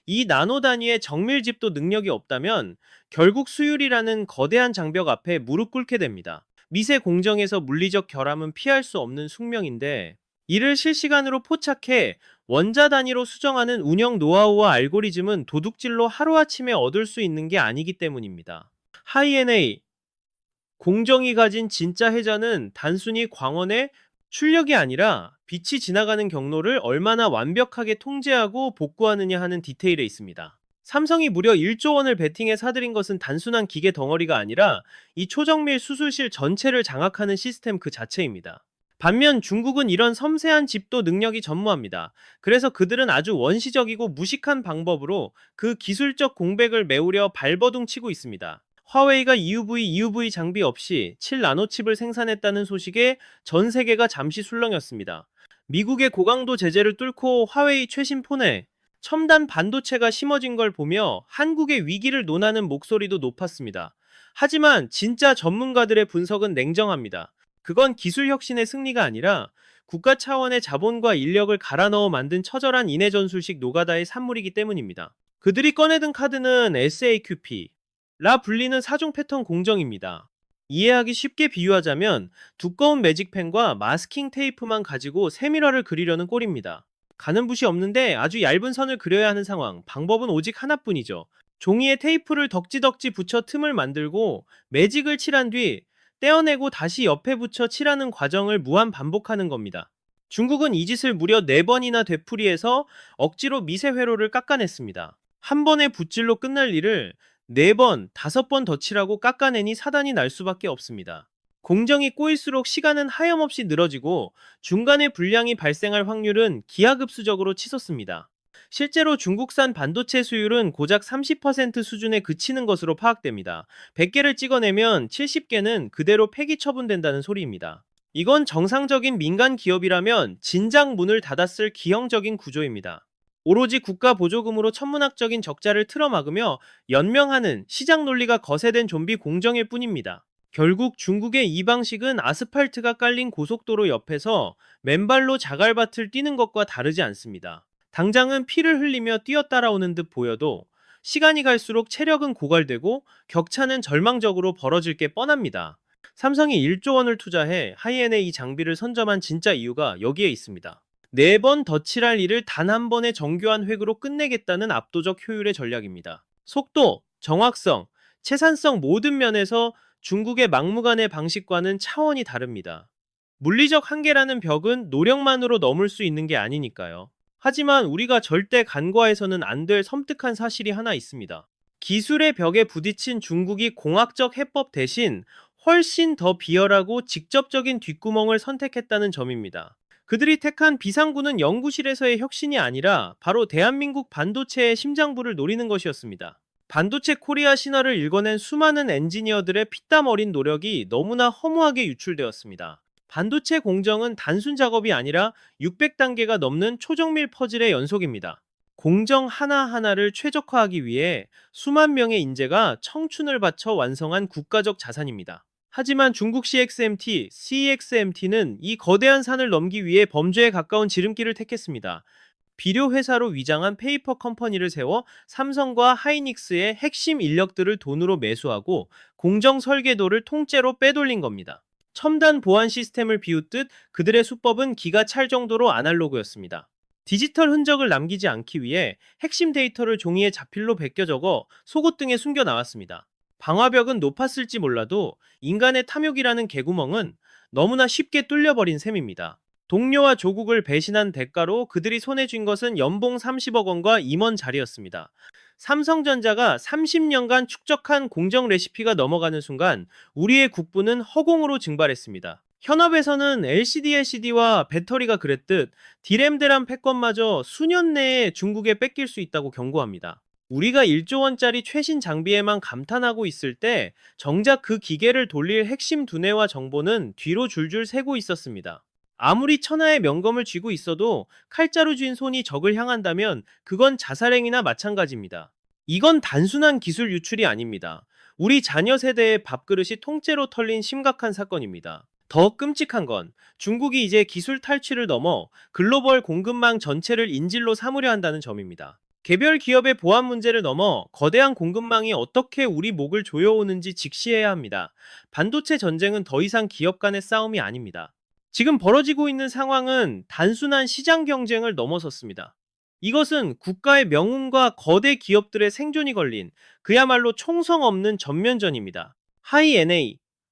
이 나노 단위의 정밀집도 능력이 없다면 결국 수율이라는 거대한 장벽 앞에 무릎 꿇게 됩니다. 미세 공정에서 물리적 결함은 피할 수 없는 숙명인데, 이를 실시간으로 포착해 원자 단위로 수정하는 운영 노하우와 알고리즘은 도둑질로 하루아침에 얻을 수 있는 게 아니기 때문입니다. 하이NA, 공정이 가진 진짜 해자는 단순히 광원의 출력이 아니라 빛이 지나가는 경로를 얼마나 완벽하게 통제하고 복구하느냐 하는 디테일에 있습니다. 삼성이 무려 1조 원을 베팅해 사들인 것은 단순한 기계 덩어리가 아니라 이 초정밀 수술실 전체를 장악하는 시스템 그 자체입니다. 반면 중국은 이런 섬세한 집도 능력이 전무합니다. 그래서 그들은 아주 원시적이고 무식한 방법으로 그 기술적 공백을 메우려 발버둥 치고 있습니다. 화웨이가 EUV 장비 없이 7나노칩을 생산했다는 소식에 전 세계가 잠시 술렁였습니다. 미국의 고강도 제재를 뚫고 화웨이 최신 폰에 첨단 반도체가 심어진 걸 보며 한국의 위기를 논하는 목소리도 높았습니다. 하지만 진짜 전문가들의 분석은 냉정합니다. 그건 기술 혁신의 승리가 아니라 국가 차원의 자본과 인력을 갈아 넣어 만든 처절한 인해 전술식 노가다의 산물이기 때문입니다. 그들이 꺼내든 카드는 SAQP, 라 불리는 사중 패턴 공정입니다. 이해하기 쉽게 비유하자면 두꺼운 매직펜과 마스킹 테이프만 가지고 세밀화를 그리려는 꼴입니다. 가는 붓이 없는데 아주 얇은 선을 그려야 하는 상황. 방법은 오직 하나뿐이죠. 종이에 테이프를 덕지덕지 붙여 틈을 만들고 매직을 칠한 뒤 떼어내고 다시 옆에 붙여 칠하는 과정을 무한 반복하는 겁니다. 중국은 이 짓을 무려 4번이나 되풀이해서 억지로 미세 회로를 깎아냈습니다. 한 번의 붓질로 끝날 일을 4번, 5번 더 칠하고 깎아내니 사단이 날 수밖에 없습니다. 공정이 꼬일수록 시간은 하염없이 늘어지고 중간에 불량이 발생할 확률은 기하급수적으로 치솟습니다. 실제로 중국산 반도체 수율은 고작 30% 수준에 그치는 것으로 파악됩니다. 100개를 찍어내면 70개는 그대로 폐기 처분된다는 소리입니다. 이건 정상적인 민간 기업이라면 진작 문을 닫았을 기형적인 구조입니다. 오로지 국가 보조금으로 천문학적인 적자를 틀어막으며 연명하는 시장 논리가 거세된 좀비 공정일 뿐입니다. 결국 중국의 이 방식은 아스팔트가 깔린 고속도로 옆에서 맨발로 자갈밭을 뛰는 것과 다르지 않습니다. 당장은 피를 흘리며 뛰어 따라오는 듯 보여도 시간이 갈수록 체력은 고갈되고 격차는 절망적으로 벌어질 게 뻔합니다. 삼성이 1조 원을 투자해 하이엔의 이 장비를 선점한 진짜 이유가 여기에 있습니다. 4번 더 칠할 일을 단 한 번의 정교한 획으로 끝내겠다는 압도적 효율의 전략입니다. 속도, 정확성, 채산성 모든 면에서 중국의 막무가내 방식과는 차원이 다릅니다. 물리적 한계라는 벽은 노력만으로 넘을 수 있는 게 아니니까요. 하지만 우리가 절대 간과해서는 안 될 섬뜩한 사실이 하나 있습니다. 기술의 벽에 부딪힌 중국이 공학적 해법 대신 훨씬 더 비열하고 직접적인 뒷구멍을 선택했다는 점입니다. 그들이 택한 비상구는 연구실에서의 혁신이 아니라 바로 대한민국 반도체의 심장부를 노리는 것이었습니다. 반도체 코리아 신화를 읽어낸 수많은 엔지니어들의 피땀 어린 노력이 너무나 허무하게 유출되었습니다. 반도체 공정은 단순 작업이 아니라 600단계가 넘는 초정밀 퍼즐의 연속입니다. 공정 하나하나를 최적화하기 위해 수만 명의 인재가 청춘을 바쳐 완성한 국가적 자산입니다. 하지만 중국 CXMT, CXMT는 이 거대한 산을 넘기 위해 범죄에 가까운 지름길을 택했습니다. 비료 회사로 위장한 페이퍼 컴퍼니를 세워 삼성과 하이닉스의 핵심 인력들을 돈으로 매수하고 공정 설계도를 통째로 빼돌린 겁니다. 첨단 보안 시스템을 비웃듯 그들의 수법은 기가 찰 정도로 아날로그였습니다. 디지털 흔적을 남기지 않기 위해 핵심 데이터를 종이에 자필로 베껴 적어 속옷 등에 숨겨 나왔습니다. 방화벽은 높았을지 몰라도 인간의 탐욕이라는 개구멍은 너무나 쉽게 뚫려버린 셈입니다. 동료와 조국을 배신한 대가로 그들이 손에 쥔 것은 연봉 30억 원과 임원 자리였습니다. 삼성전자가 30년간 축적한 공정 레시피가 넘어가는 순간 우리의 국부는 허공으로 증발했습니다. 현업에서는 LCD와 배터리가 그랬듯 디램 대란 패권마저 수년 내에 중국에 뺏길 수 있다고 경고합니다. 우리가 1조 원짜리 최신 장비에만 감탄하고 있을 때 정작 그 기계를 돌릴 핵심 두뇌와 정보는 뒤로 줄줄 새고 있었습니다. 아무리 천하의 명검을 쥐고 있어도 칼자루 쥔 손이 적을 향한다면 그건 자살행위나 마찬가지입니다. 이건 단순한 기술 유출이 아닙니다. 우리 자녀 세대의 밥그릇이 통째로 털린 심각한 사건입니다. 더 끔찍한 건 중국이 이제 기술 탈취를 넘어 글로벌 공급망 전체를 인질로 삼으려 한다는 점입니다. 개별 기업의 보안 문제를 넘어 거대한 공급망이 어떻게 우리 목을 조여오는지 직시해야 합니다. 반도체 전쟁은 더 이상 기업 간의 싸움이 아닙니다. 지금 벌어지고 있는 상황은 단순한 시장 경쟁을 넘어섰습니다. 이것은 국가의 명운과 거대 기업들의 생존이 걸린 그야말로 총성 없는 전면전입니다.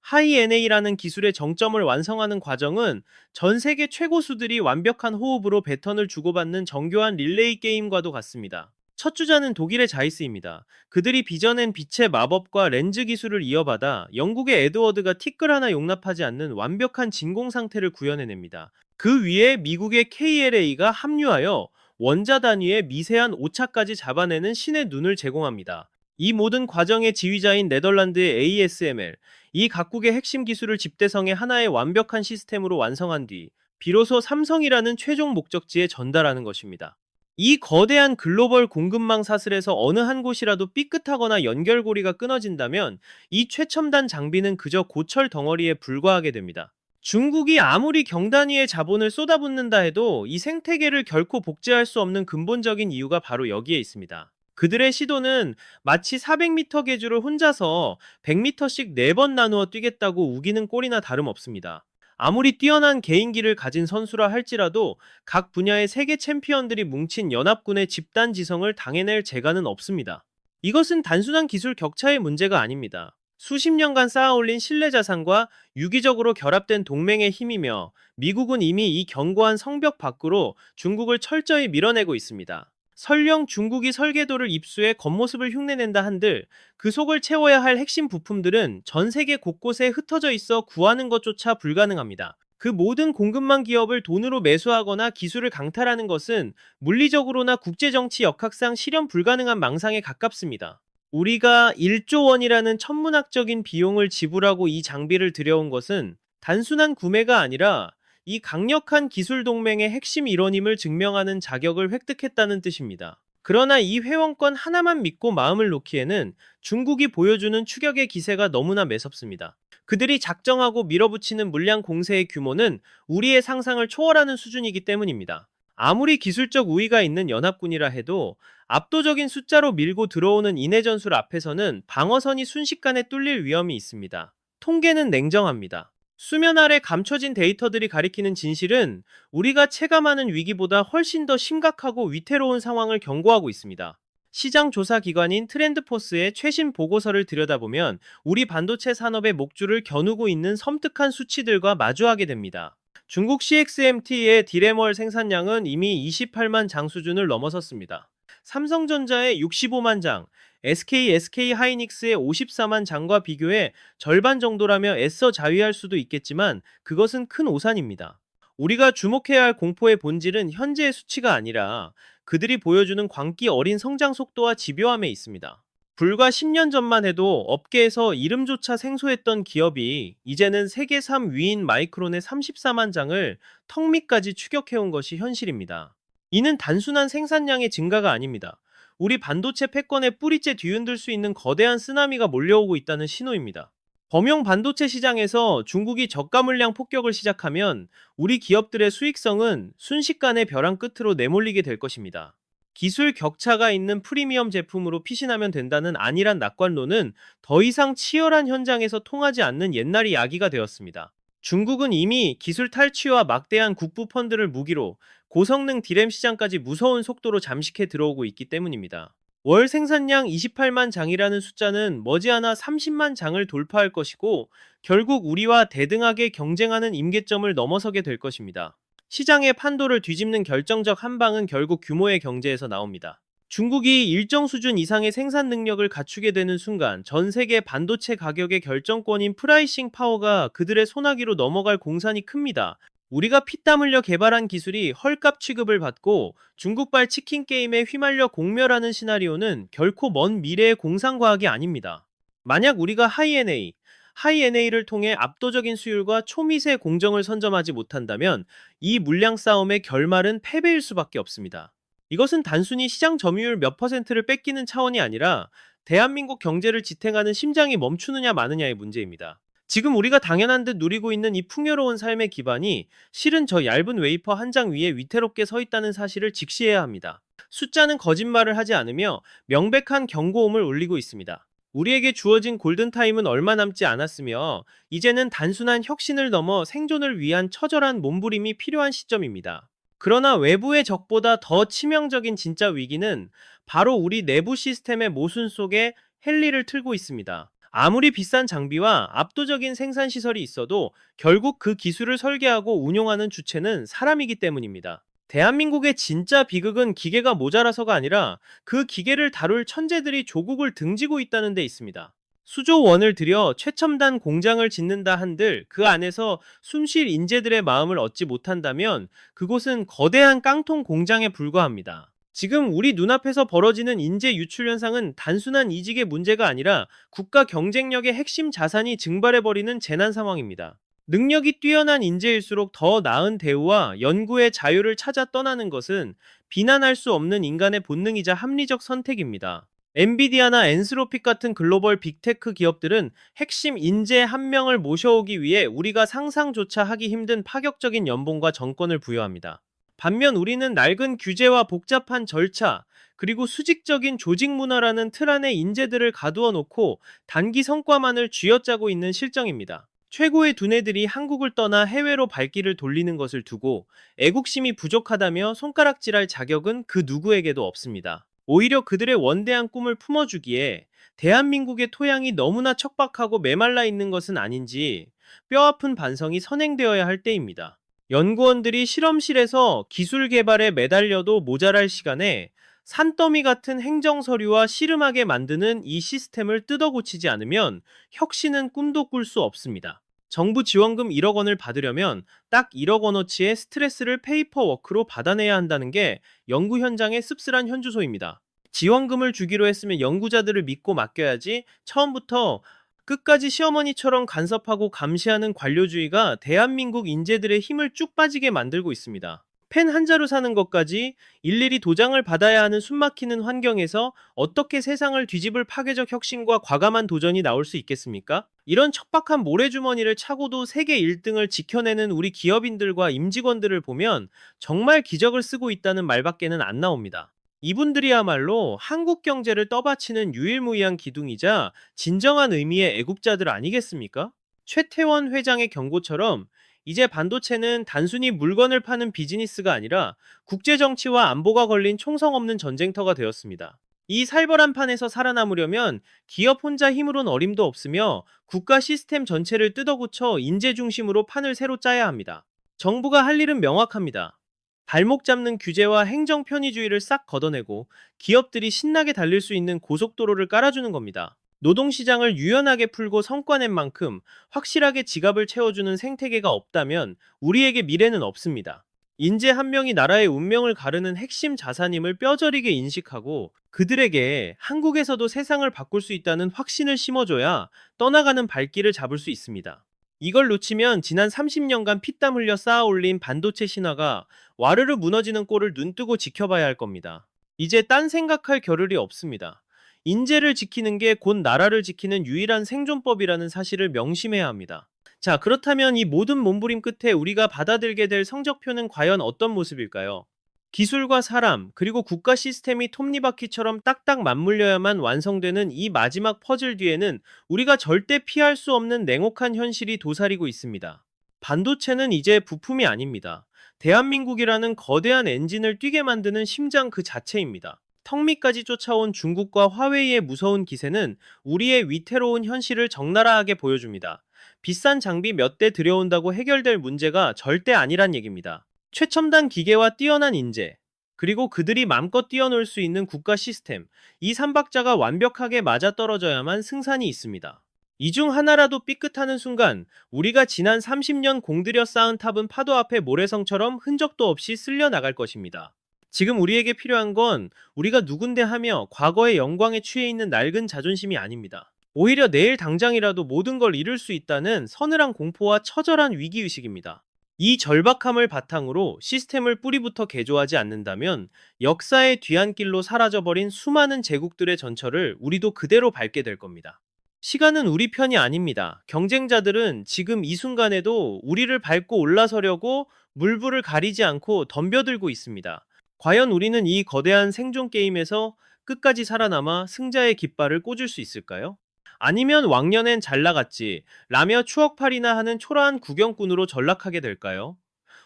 하이NA라는 기술의 정점을 완성하는 과정은 전 세계 최고수들이 완벽한 호흡으로 배턴을 주고받는 정교한 릴레이 게임과도 같습니다. 첫 주자는 독일의 자이스입니다. 그들이 빚어낸 빛의 마법과 렌즈 기술을 이어받아 영국의 에드워드가 티끌 하나 용납하지 않는 완벽한 진공 상태를 구현해냅니다. 그 위에 미국의 KLA가 합류하여 원자 단위의 미세한 오차까지 잡아내는 신의 눈을 제공합니다. 이 모든 과정의 지휘자인 네덜란드의 ASML, 이 각국의 핵심 기술을 집대성의 하나의 완벽한 시스템으로 완성한 뒤 비로소 삼성이라는 최종 목적지에 전달하는 것입니다. 이 거대한 글로벌 공급망 사슬에서 어느 한 곳이라도 삐끗하거나 연결고리가 끊어진다면 이 최첨단 장비는 그저 고철 덩어리에 불과하게 됩니다. 중국이 아무리 경단위에 자본을 쏟아붓는다 해도 이 생태계를 결코 복제할 수 없는 근본적인 이유가 바로 여기에 있습니다. 그들의 시도는 마치 400m 계주를 혼자서 100m씩 4번 나누어 뛰겠다고 우기는 꼴이나 다름없습니다. 아무리 뛰어난 개인기를 가진 선수라 할지라도 각 분야의 세계 챔피언들이 뭉친 연합군의 집단 지성을 당해낼 재간은 없습니다. 이것은 단순한 기술 격차의 문제가 아닙니다. 수십 년간 쌓아올린 신뢰 자산과 유기적으로 결합된 동맹의 힘이며, 미국은 이미 이 견고한 성벽 밖으로 중국을 철저히 밀어내고 있습니다. 설령 중국이 설계도를 입수해 겉모습을 흉내낸다 한들 그 속을 채워야 할 핵심 부품들은 전 세계 곳곳에 흩어져 있어 구하는 것조차 불가능합니다. 그 모든 공급망 기업을 돈으로 매수하거나 기술을 강탈하는 것은 물리적으로나 국제정치 역학상 실현 불가능한 망상에 가깝습니다. 우리가 1조 원이라는 천문학적인 비용을 지불하고 이 장비를 들여온 것은 단순한 구매가 아니라 이 강력한 기술 동맹의 핵심 일원임을 증명하는 자격을 획득했다는 뜻입니다. 그러나 이 회원권 하나만 믿고 마음을 놓기에는 중국이 보여주는 추격의 기세가 너무나 매섭습니다. 그들이 작정하고 밀어붙이는 물량 공세의 규모는 우리의 상상을 초월하는 수준이기 때문입니다. 아무리 기술적 우위가 있는 연합군이라 해도 압도적인 숫자로 밀고 들어오는 인해 전술 앞에서는 방어선이 순식간에 뚫릴 위험이 있습니다. 통계는 냉정합니다. 수면 아래 감춰진 데이터들이 가리키는 진실은 우리가 체감하는 위기보다 훨씬 더 심각하고 위태로운 상황을 경고하고 있습니다. 시장 조사 기관인 트렌드포스의 최신 보고서를 들여다보면 우리 반도체 산업의 목줄을 겨누고 있는 섬뜩한 수치들과 마주하게 됩니다. 중국 CXMT의 디램월 생산량은 이미 28만 장 수준을 넘어섰습니다. 삼성전자의 65만 장, SK 하이닉스의 54만 장과 비교해 절반 정도라며 애써 자위할 수도 있겠지만 그것은 큰 오산입니다. 우리가 주목해야 할 공포의 본질은 현재의 수치가 아니라 그들이 보여주는 광기 어린 성장 속도와 집요함에 있습니다. 불과 10년 전만 해도 업계에서 이름조차 생소했던 기업이 이제는 세계 3위인 마이크론의 34만 장을 턱 밑까지 추격해온 것이 현실입니다. 이는 단순한 생산량의 증가가 아닙니다. 우리 반도체 패권에 뿌리째 뒤흔들 수 있는 거대한 쓰나미가 몰려오고 있다는 신호입니다. 범용 반도체 시장에서 중국이 저가 물량 폭격을 시작하면 우리 기업들의 수익성은 순식간에 벼랑 끝으로 내몰리게 될 것입니다. 기술 격차가 있는 프리미엄 제품으로 피신하면 된다는 안일한 낙관론은 더 이상 치열한 현장에서 통하지 않는 옛날이 야기가 되었습니다. 중국은 이미 기술 탈취와 막대한 국부 펀드를 무기로 고성능 디램 시장까지 무서운 속도로 잠식해 들어오고 있기 때문입니다. 월 생산량 28만 장이라는 숫자는 머지않아 30만 장을 돌파할 것이고 결국 우리와 대등하게 경쟁하는 임계점을 넘어서게 될 것입니다. 시장의 판도를 뒤집는 결정적 한 방은 결국 규모의 경제에서 나옵니다. 중국이 일정 수준 이상의 생산 능력을 갖추게 되는 순간 전 세계 반도체 가격의 결정권인 프라이싱 파워가 그들의 손아귀로 넘어갈 공산이 큽니다. 우리가 피땀 흘려 개발한 기술이 헐값 취급을 받고 중국발 치킨 게임에 휘말려 공멸하는 시나리오는 결코 먼 미래의 공상과학이 아닙니다. 만약 우리가 하이-NA를 통해 압도적인 수율과 초미세 공정을 선점하지 못한다면 이 물량 싸움의 결말은 패배일 수밖에 없습니다. 이것은 단순히 시장 점유율 몇 퍼센트를 뺏기는 차원이 아니라 대한민국 경제를 지탱하는 심장이 멈추느냐 마느냐의 문제입니다. 지금 우리가 당연한 듯 누리고 있는 이 풍요로운 삶의 기반이 실은 저 얇은 웨이퍼 한 장 위에 위태롭게 서 있다는 사실을 직시해야 합니다. 숫자는 거짓말을 하지 않으며 명백한 경고음을 울리고 있습니다. 우리에게 주어진 골든타임은 얼마 남지 않았으며 이제는 단순한 혁신을 넘어 생존을 위한 처절한 몸부림이 필요한 시점입니다. 그러나 외부의 적보다 더 치명적인 진짜 위기는 바로 우리 내부 시스템의 모순 속에 헬리를 틀고 있습니다. 아무리 비싼 장비와 압도적인 생산 시설이 있어도 결국 그 기술을 설계하고 운용하는 주체는 사람이기 때문입니다. 대한민국의 진짜 비극은 기계가 모자라서가 아니라 그 기계를 다룰 천재들이 조국을 등지고 있다는 데 있습니다. 수조 원을 들여 최첨단 공장을 짓는다 한들 그 안에서 숨쉴 인재들의 마음을 얻지 못한다면 그곳은 거대한 깡통 공장에 불과합니다. 지금 우리 눈앞에서 벌어지는 인재 유출 현상은 단순한 이직의 문제가 아니라 국가 경쟁력의 핵심 자산이 증발해버리는 재난 상황입니다. 능력이 뛰어난 인재일수록 더 나은 대우와 연구의 자유를 찾아 떠나는 것은 비난할 수 없는 인간의 본능이자 합리적 선택입니다. 엔비디아나 엔스로픽 같은 글로벌 빅테크 기업들은 핵심 인재 한 명을 모셔오기 위해 우리가 상상조차 하기 힘든 파격적인 연봉과 정권을 부여합니다. 반면 우리는 낡은 규제와 복잡한 절차, 그리고 수직적인 조직 문화라는 틀 안에 인재들을 가두어 놓고 단기 성과만을 쥐어짜고 있는 실정입니다. 최고의 두뇌들이 한국을 떠나 해외로 발길을 돌리는 것을 두고 애국심이 부족하다며 손가락질할 자격은 그 누구에게도 없습니다. 오히려 그들의 원대한 꿈을 품어주기에 대한민국의 토양이 너무나 척박하고 메말라 있는 것은 아닌지 뼈아픈 반성이 선행되어야 할 때입니다. 연구원들이 실험실에서 기술 개발에 매달려도 모자랄 시간에 산더미 같은 행정서류와 씨름하게 만드는 이 시스템을 뜯어고치지 않으면 혁신은 꿈도 꿀 수 없습니다. 정부 지원금 1억 원을 받으려면 딱 1억 원어치의 스트레스를 페이퍼워크로 받아내야 한다는 게 연구 현장의 씁쓸한 현주소입니다. 지원금을 주기로 했으면 연구자들을 믿고 맡겨야지 처음부터 끝까지 시어머니처럼 간섭하고 감시하는 관료주의가 대한민국 인재들의 힘을 쭉 빠지게 만들고 있습니다. 펜 한 자루 사는 것까지 일일이 도장을 받아야 하는 숨막히는 환경에서 어떻게 세상을 뒤집을 파괴적 혁신과 과감한 도전이 나올 수 있겠습니까? 이런 척박한 모래주머니를 차고도 세계 1등을 지켜내는 우리 기업인들과 임직원들을 보면 정말 기적을 쓰고 있다는 말밖에는 안 나옵니다. 이분들이야말로 한국 경제를 떠받치는 유일무이한 기둥이자 진정한 의미의 애국자들 아니겠습니까? 최태원 회장의 경고처럼 이제 반도체는 단순히 물건을 파는 비즈니스가 아니라 국제정치와 안보가 걸린 총성 없는 전쟁터가 되었습니다. 이 살벌한 판에서 살아남으려면 기업 혼자 힘으론 어림도 없으며 국가 시스템 전체를 뜯어고쳐 인재 중심으로 판을 새로 짜야 합니다. 정부가 할 일은 명확합니다. 발목 잡는 규제와 행정 편의주의를 싹 걷어내고 기업들이 신나게 달릴 수 있는 고속도로를 깔아주는 겁니다. 노동시장을 유연하게 풀고 성과 낸 만큼 확실하게 지갑을 채워주는 생태계가 없다면 우리에게 미래는 없습니다. 인재 한 명이 나라의 운명을 가르는 핵심 자산임을 뼈저리게 인식하고 그들에게 한국에서도 세상을 바꿀 수 있다는 확신을 심어줘야 떠나가는 발길을 잡을 수 있습니다. 이걸 놓치면 지난 30년간 피땀 흘려 쌓아 올린 반도체 신화가 와르르 무너지는 꼴을 눈뜨고 지켜봐야 할 겁니다. 이제 딴 생각할 겨를이 없습니다. 인재를 지키는 게 곧 나라를 지키는 유일한 생존법이라는 사실을 명심해야 합니다. 자, 그렇다면 이 모든 몸부림 끝에 우리가 받아들게 될 성적표는 과연 어떤 모습일까요? 기술과 사람, 그리고 국가 시스템이 톱니바퀴처럼 딱딱 맞물려야만 완성되는 이 마지막 퍼즐 뒤에는 우리가 절대 피할 수 없는 냉혹한 현실이 도사리고 있습니다. 반도체는 이제 부품이 아닙니다. 대한민국이라는 거대한 엔진을 뛰게 만드는 심장 그 자체입니다. 턱 밑까지 쫓아온 중국과 화웨이의 무서운 기세는 우리의 위태로운 현실을 적나라하게 보여줍니다. 비싼 장비 몇 대 들여온다고 해결될 문제가 절대 아니란 얘기입니다. 최첨단 기계와 뛰어난 인재, 그리고 그들이 맘껏 뛰어놀 수 있는 국가 시스템, 이 삼박자가 완벽하게 맞아떨어져야만 승산이 있습니다. 이 중 하나라도 삐끗하는 순간 우리가 지난 30년 공들여 쌓은 탑은 파도 앞에 모래성처럼 흔적도 없이 쓸려 나갈 것입니다. 지금 우리에게 필요한 건 우리가 누군데 하며 과거의 영광에 취해 있는 낡은 자존심이 아닙니다. 오히려 내일 당장이라도 모든 걸 잃을 수 있다는 서늘한 공포와 처절한 위기의식입니다. 이 절박함을 바탕으로 시스템을 뿌리부터 개조하지 않는다면 역사의 뒤안길로 사라져버린 수많은 제국들의 전철을 우리도 그대로 밟게 될 겁니다. 시간은 우리 편이 아닙니다. 경쟁자들은 지금 이 순간에도 우리를 밟고 올라서려고 물불을 가리지 않고 덤벼들고 있습니다. 과연 우리는 이 거대한 생존 게임에서 끝까지 살아남아 승자의 깃발을 꽂을 수 있을까요? 아니면 왕년엔 잘 나갔지 라며 추억팔이나 하는 초라한 구경꾼으로 전락하게 될까요?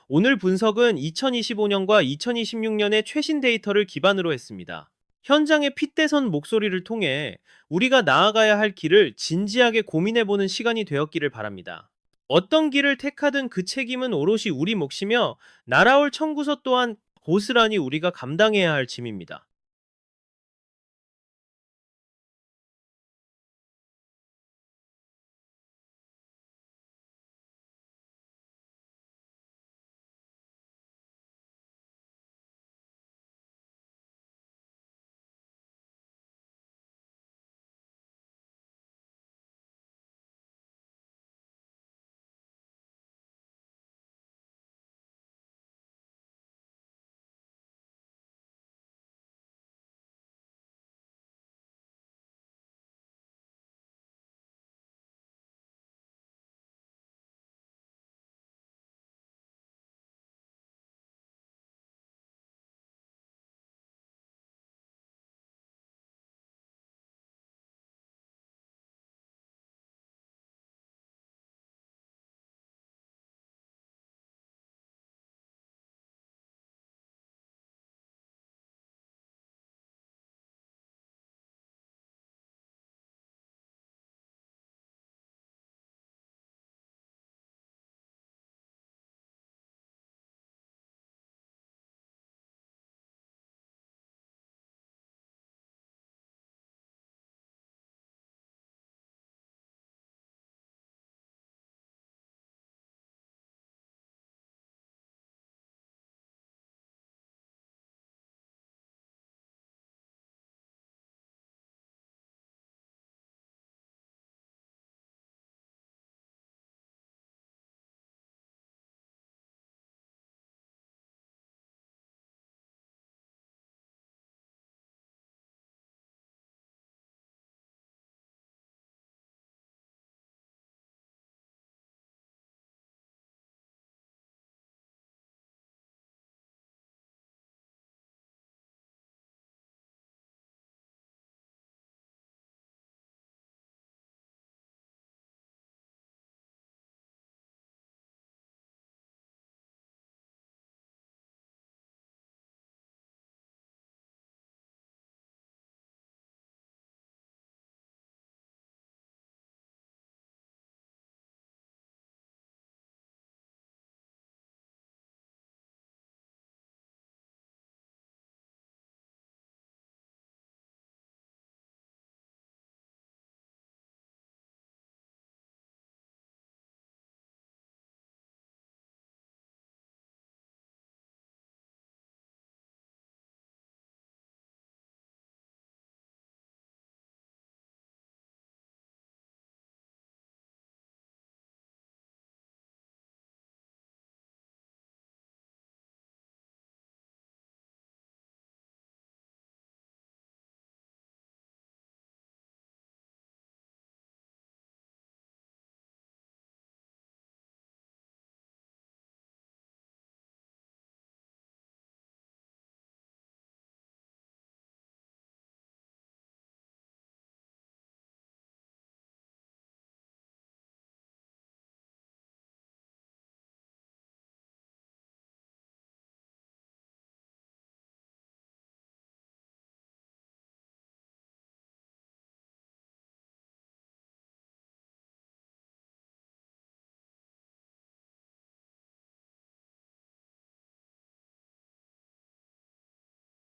오늘 분석은 2025년과 2026년의 최신 데이터를 기반으로 했습니다. 현장의 핏대선 목소리를 통해 우리가 나아가야 할 길을 진지하게 고민해보는 시간이 되었기를 바랍니다. 어떤 길을 택하든 그 책임은 오롯이 우리 몫이며 날아올 청구서 또한 고스란히 우리가 감당해야 할 짐입니다.